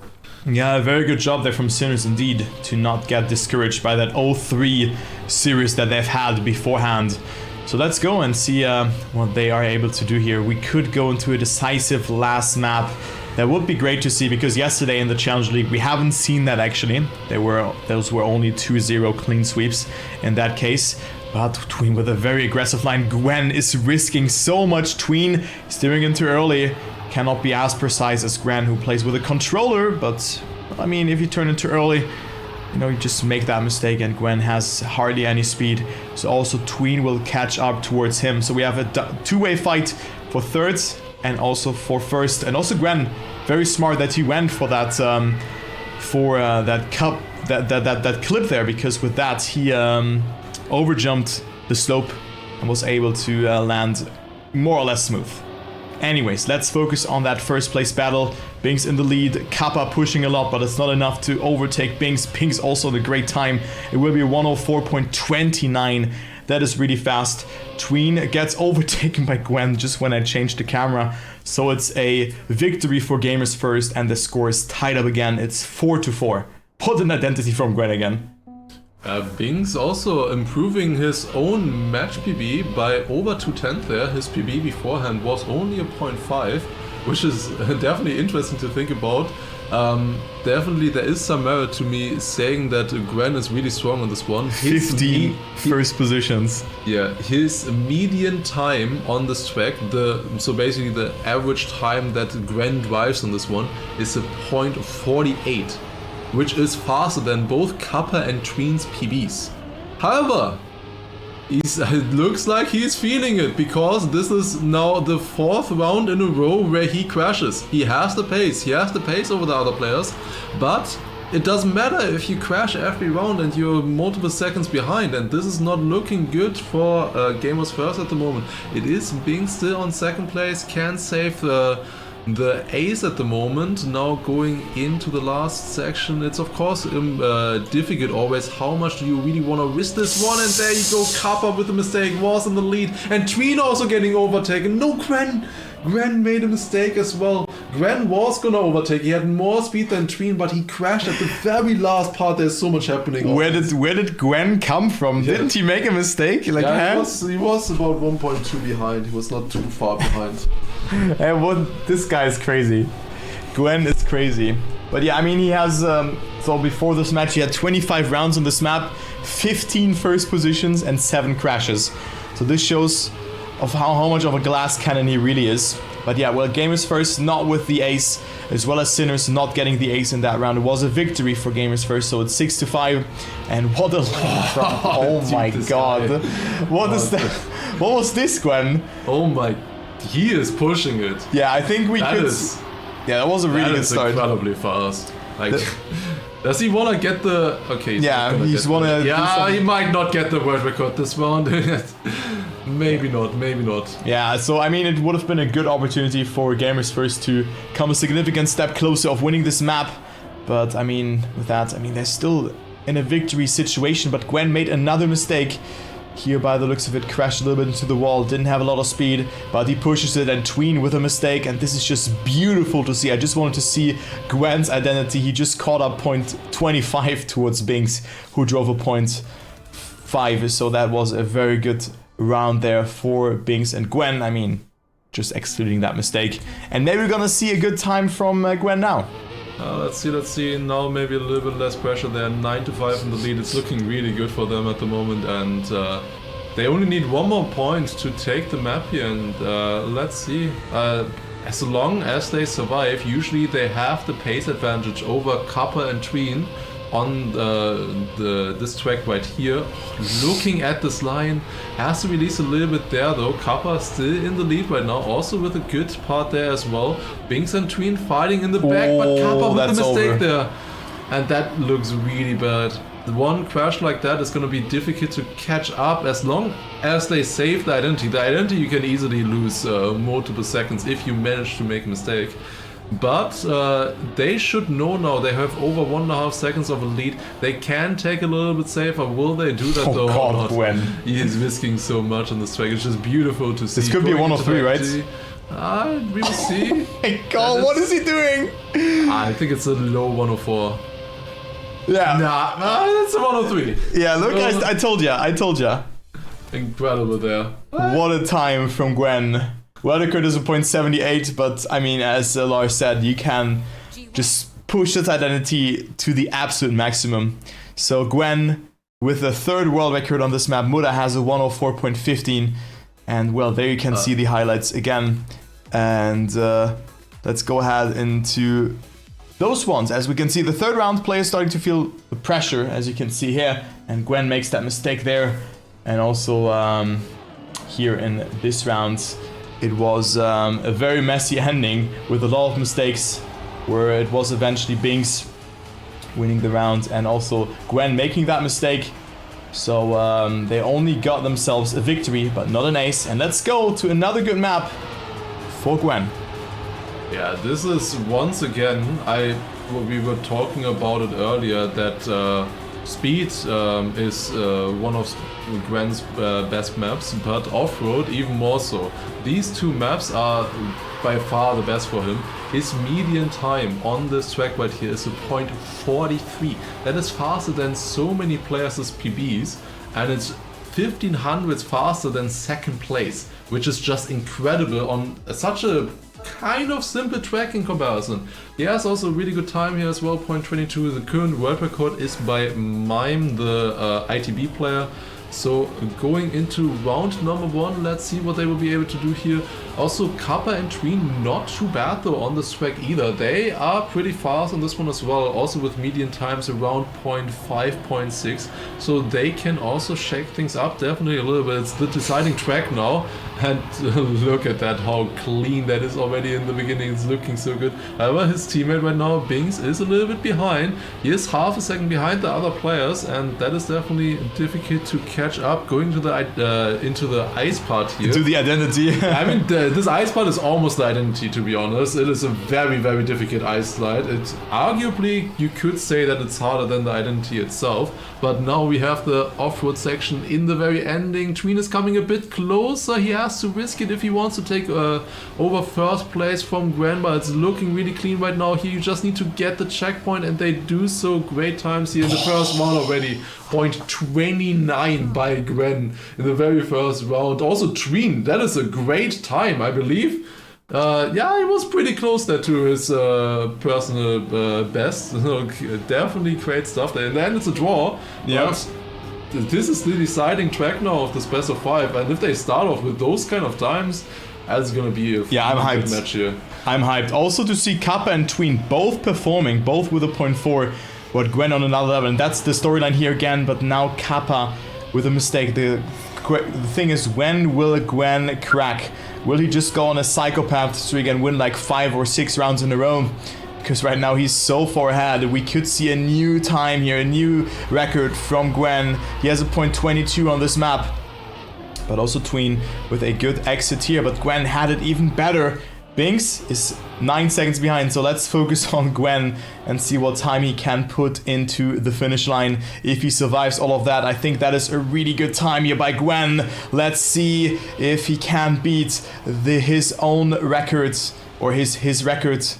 Yeah, very good job there from Sinners indeed, to not get discouraged by that 0-3 series that they've had beforehand. So let's go and see what they are able to do here. We could go into a decisive last map. That would be great to see, because yesterday in the Challenge League we haven't seen that actually. Those were only 2-0 clean sweeps in that case. But Tween with a very aggressive line. Gwen is risking so much. Tween steering in too early. Cannot be as precise as Gwen, who plays with a controller. But, I mean, if you turn it too early, you know, you just make that mistake, and Gwen has hardly any speed. So also Tween will catch up towards him. So we have a two-way fight for thirds and also for first. And also Gwen, very smart that he went for that that clip there, because with that he overjumped the slope and was able to land more or less smooth. Anyways, let's focus on that first place battle. Bings in the lead, Kappa pushing a lot, but it's not enough to overtake Bings. Bings also in a great time. It will be 104.29. That is really fast. Tween gets overtaken by Gwen just when I changed the camera. So it's a victory for Gamers First, and the score is tied up again. It's 4-4. What an identity from Gwen again. Bings also improving his own match PB by over 2/10 there. His PB beforehand was only a 0.5, which is definitely interesting to think about. Definitely there is some merit to me saying that Gwen is really strong on this one. 15 first positions. Yeah, his median time on this track, so basically the average time that Gwen drives on this one, is a 0.48. Which is faster than both Kappa and Tween's PBs. However, it looks like he's feeling it, because this is now the 4th round in a row where he crashes. He has the pace over the other players, but it doesn't matter if you crash every round and you're multiple seconds behind, and this is not looking good for Gamers First at the moment. It is being still on second place, can save the ace at the moment. Now going into the last section, it's of course difficult always. How much do you really want to risk this one? And there you go, Kappa with the mistake, was in the lead, and Tween also getting overtaken. No, Gwen made a mistake as well. Gwen was gonna overtake, he had more speed than Tween, but he crashed at the very last part. There's so much happening. Where did Gwen come from? Yeah. Didn't he make a mistake? Like, yeah, he was about 1.2 behind. He was not too far behind. Hey, this guy is crazy. Gwen is crazy. But yeah, I mean, he has, so before this match, he had 25 rounds on this map, 15 first positions and 7 crashes. So this shows of how much of a glass cannon he really is. But yeah, well, Gamers First not with the ace, as well as Sinners not getting the ace in that round. It was a victory for Gamers First, so it's 6-5. And what a line from, oh my god. What is that? What was this, Gwen? Oh my, he is pushing it. Yeah, I think we could... Yeah, that was a really good start. Incredibly fast. Like, does he want to get the... Okay, he's want to... Yeah, he might not get the world record this round. Maybe not. Yeah, so I mean, it would have been a good opportunity for Gamers First to come a significant step closer of winning this map. But I mean, with that, I mean, they're still in a victory situation. But Gwen made another mistake. Here, by the looks of it, crashed a little bit into the wall, didn't have a lot of speed, but he pushes it, and Tween with a mistake, and this is just beautiful to see. I just wanted to see Gwen's identity. He just caught up 0.25 towards Bings, who drove a 0.5, so that was a very good round there for Binks and Gwen. I mean, just excluding that mistake. And maybe we're gonna see a good time from Gwen now. Let's see. Now maybe a little bit less pressure. They're 9-5 in the lead. It's looking really good for them at the moment, and they only need one more point to take the map here. And let's see. As long as they survive, usually they have the pace advantage over Kappa and Tween on this track right here. Looking at this line, has to release a little bit there though. Kappa still in the lead right now, also with a good part there as well. Binks and Tween fighting in the back, but Kappa with a mistake there. And that looks really bad. The one crash like that is going to be difficult to catch up as long as they save the identity. The identity you can easily lose multiple seconds if you manage to make a mistake. But they should know now. They have over 1.5 seconds of a lead. They can take a little bit safer. Will they do that though? Oh God, Gwen. He is risking so much on this track. It's just beautiful to see. This could be a 103, right? We will see. Oh my God, what is he doing? I think it's a low 104. Yeah. Nah, it's a 103. Yeah, look, I told ya. Incredible there. What a time from Gwen. Well, the record is a 0.78, but I mean, as Lars said, you can just push this identity to the absolute maximum. So Gwen with the 3rd world record on this map. Muda has a 104.15, and well, there you can see the highlights again. And let's go ahead into those ones. As we can see, the 3rd round players starting to feel the pressure, as you can see here, and Gwen makes that mistake there. And also here in this round, it was a very messy ending with a lot of mistakes, where it was eventually Binks winning the round and also Gwen making that mistake. So they only got themselves a victory, but not an ace. And let's go to another good map for Gwen. Yeah, this is once again, we were talking about it earlier, that speed is one of Gwen's best maps, but off-road even more so. These two maps are by far the best for him. His median time on this track right here is a 0.43. That is faster than so many players' PBs, and it's 1500s faster than 2nd place, which is just incredible on such a kind of simple track in comparison. He has also a really good time here as well, 0.22. The current world record is by Mime, the ITB player. So going into round number 1, let's see what they will be able to do here. Also Kappa and Tween not too bad though on this track either. They are pretty fast on this one as well, also with median times around 0.5, 0.6. So they can also shake things up definitely a little bit. It's the deciding track now. And look at that, how clean that is already in the beginning. It's looking so good. However, his teammate right now, Binks, is a little bit behind. He is half a second behind the other players, and that is definitely difficult to catch up. Going to the into the ice part here. To the identity. I mean, this ice part is almost the identity, to be honest. It is a very, very difficult ice slide. It arguably, you could say that it's harder than the identity itself. But now we have the off-road section in the very ending. Tween is coming a bit closer. He has to risk it if he wants to take over 1st place from Gwen, but it's looking really clean right now. Here you just need to get the checkpoint, and they do so. Great times here in the 1st round already. 0.29 by Gwen in the very 1st round. Also Tween, that is a great time, I believe. Yeah, he was pretty close there to his personal best. Definitely great stuff there. And then it's a draw. Yeah. This is the deciding track now of this best of 5, and if they start off with those kind of times, that's gonna be a I'm hyped. match here. I'm hyped. Also to see Kappa and Tween both performing, both with a 0.4, but Gwen on another level, and that's the storyline here again. But now Kappa with a mistake. The thing is, when will Gwen crack? Will he just go on a psychopath streak and win like 5 or 6 rounds in a row? Because right now he's so far ahead. We could see a new time here, a new record from Gwen. He has a 0.22 on this map. But also Tween with a good exit here. But Gwen had it even better. Binks is 9 seconds behind, so let's focus on Gwen and see what time he can put into the finish line. If he survives all of that, I think that is a really good time here by Gwen. Let's see if he can beat his own records, or his records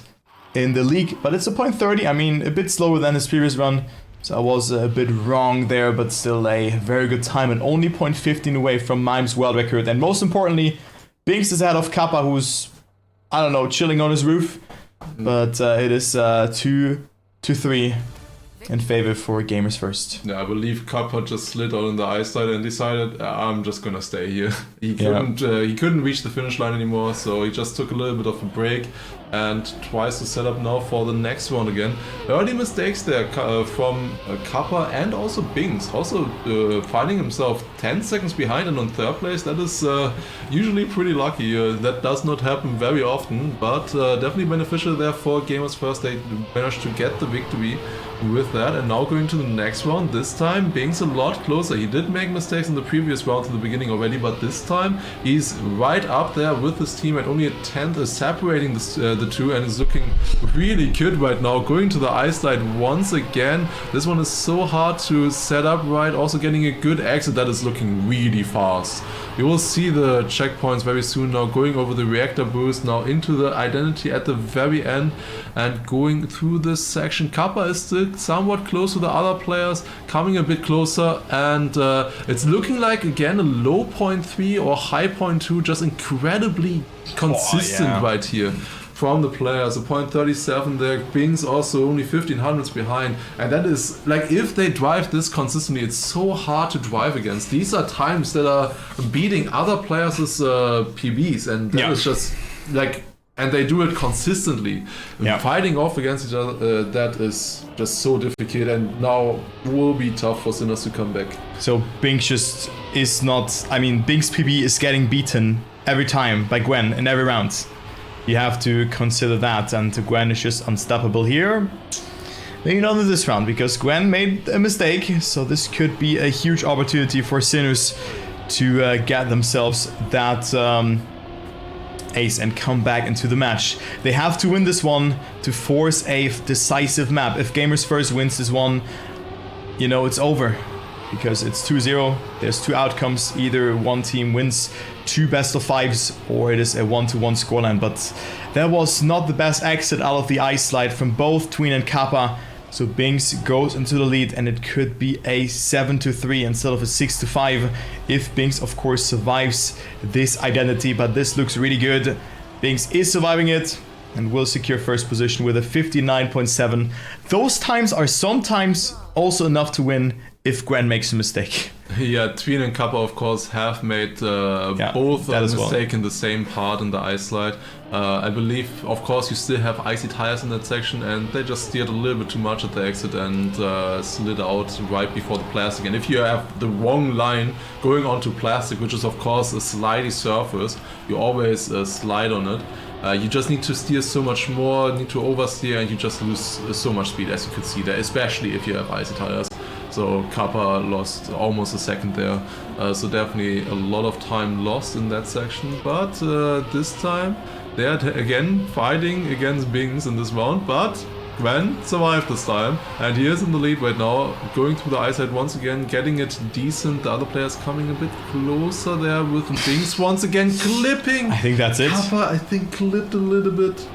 in the league. But it's a 0.30, I mean, a bit slower than his previous run. So I was a bit wrong there, but still a very good time and only 0.15 away from Mime's world record. And most importantly, Binks is ahead of Kappa, who's, I don't know, chilling on his roof. But it is 2-3 in favor for Gamers First. Yeah, I believe Kappa just slid out on the ice side and decided, I'm just gonna stay here. He couldn't reach the finish line anymore, so he just took a little bit of a break and tries to set up now for the next round again. Early mistakes there from Kappa and also Binks, also finding himself 10 seconds behind and on third place. That is usually pretty lucky. That does not happen very often, but definitely beneficial there for Gamers First. They managed to get the victory with that, and now going to the next round. This time Binks a lot closer. He did make mistakes in the previous round in the beginning already, but this time he's right up there with his team and only a tenth is separating the two, and is looking really good right now. Going to the ice slide once again. This one is so hard to set up right. Also getting a good exit. That is looking really fast. We will see the checkpoints very soon now, going over the reactor boost now into the identity at the very end and going through this section. Kappa is still somewhat close to the other players, coming a bit closer, and it's looking like again a low 0.3 or high 0.2, just incredibly consistent right here from the players. A 0.37 there. Binks also only 1500s behind, and that is like, if they drive this consistently, it's so hard to drive against. These are times that are beating other players' PBs, and that is just like, and they do it consistently. Fighting off against each other, that is just so difficult, and now will be tough for Sinners to come back. So Binks just is not, I mean, Binks' PB is getting beaten every time by Gwen in every round. You have to consider that, and Gwen is just unstoppable here. Maybe not in this round, because Gwen made a mistake, so this could be a huge opportunity for Sinus to get themselves that ace and come back into the match. They have to win this one to force a decisive map. If Gamers First wins this one, you know, it's over, because it's 2-0. There's two outcomes. Either one team wins 2 best of 5s, or it is a 1-1 scoreline. But that was not the best exit out of the ice slide from both Tween and Kappa. So Binks goes into the lead, and it could be a 7-3 instead of a 6-5 if Binks, of course, survives this identity. But this looks really good. Binks is surviving it and will secure first position with a 59.7. Those times are sometimes also enough to win if Gwen makes a mistake. Yeah, Tween and Kappa, of course, have made both a mistake in the same part in the ice slide. I believe, of course, you still have icy tires in that section, and they just steered a little bit too much at the exit and slid out right before the plastic. And if you have the wrong line going onto plastic, which is, of course, a slidey surface, you always slide on it. You just need to steer so much more, need to oversteer, and you just lose so much speed, as you could see there, especially if you have icy tires. So Kappa lost almost a second there, so definitely a lot of time lost in that section. But this time they are again fighting against Binks in this round, but Gwen survived this time, and he is in the lead right now, going through the ice side once again, getting it decent. The other players coming a bit closer there with Binks once again clipping. I think that's it. Kappa, I think, clipped a little bit.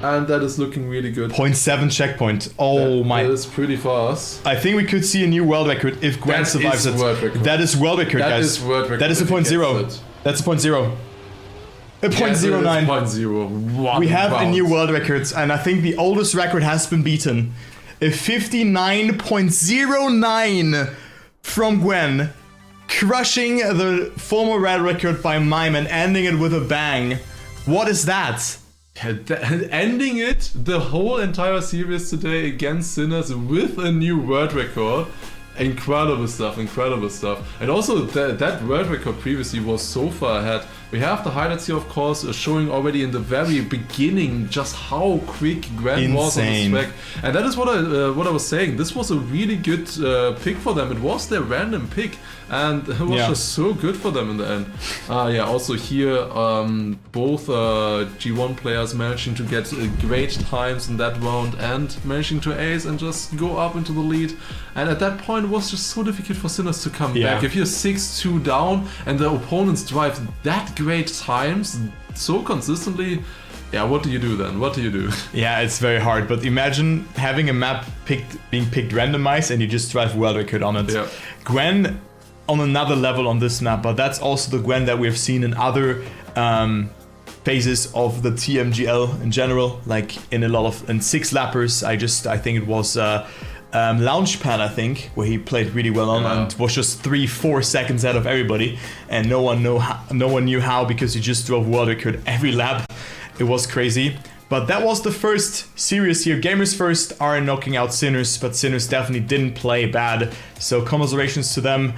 And that is looking really good. 0.7 checkpoint. Oh my. That is pretty fast. I think we could see a new world record if Gwen survives it. That is world record, guys. That is world record. That is a 0.0. That's a 0.0. A 0.09. 0.0. We have a new world record, and I think the oldest record has been beaten. A 59.09 from Gwen, crushing the former red record by Mime and ending it with a bang. What is that? Ending it, the whole entire series today against Sinners with a new world record. Incredible stuff, incredible stuff. And also that world record previously was so far ahead. We have the highlights here, of course, showing already in the very beginning just how quick Gwen was on this track. And that is what I was saying. This was a really good pick for them. It was their random pick, and it was just so good for them in the end. Also here, both G1 players managing to get great times in that round and managing to ace and just go up into the lead. And at that point, it was just so difficult for Sinners to come back. If you're 6-2 down and the opponents drive that great times so consistently, Yeah, what do you do then? What do you do? Yeah, it's very hard, but imagine having a map being picked randomized and you just drive world record on it. Yeah. Gwen on another level on this map, but that's also the Gwen that we've seen in other phases of the TMGL in general, like in in 6 lappers. I think it was Launchpad, I think, where he played really well on and was just 3-4 seconds ahead of everybody, and no one knew how because he just drove world record every lap. It was crazy. But that was the first series here. Gamers First are knocking out Sinners, but Sinners definitely didn't play bad, so commiserations to them.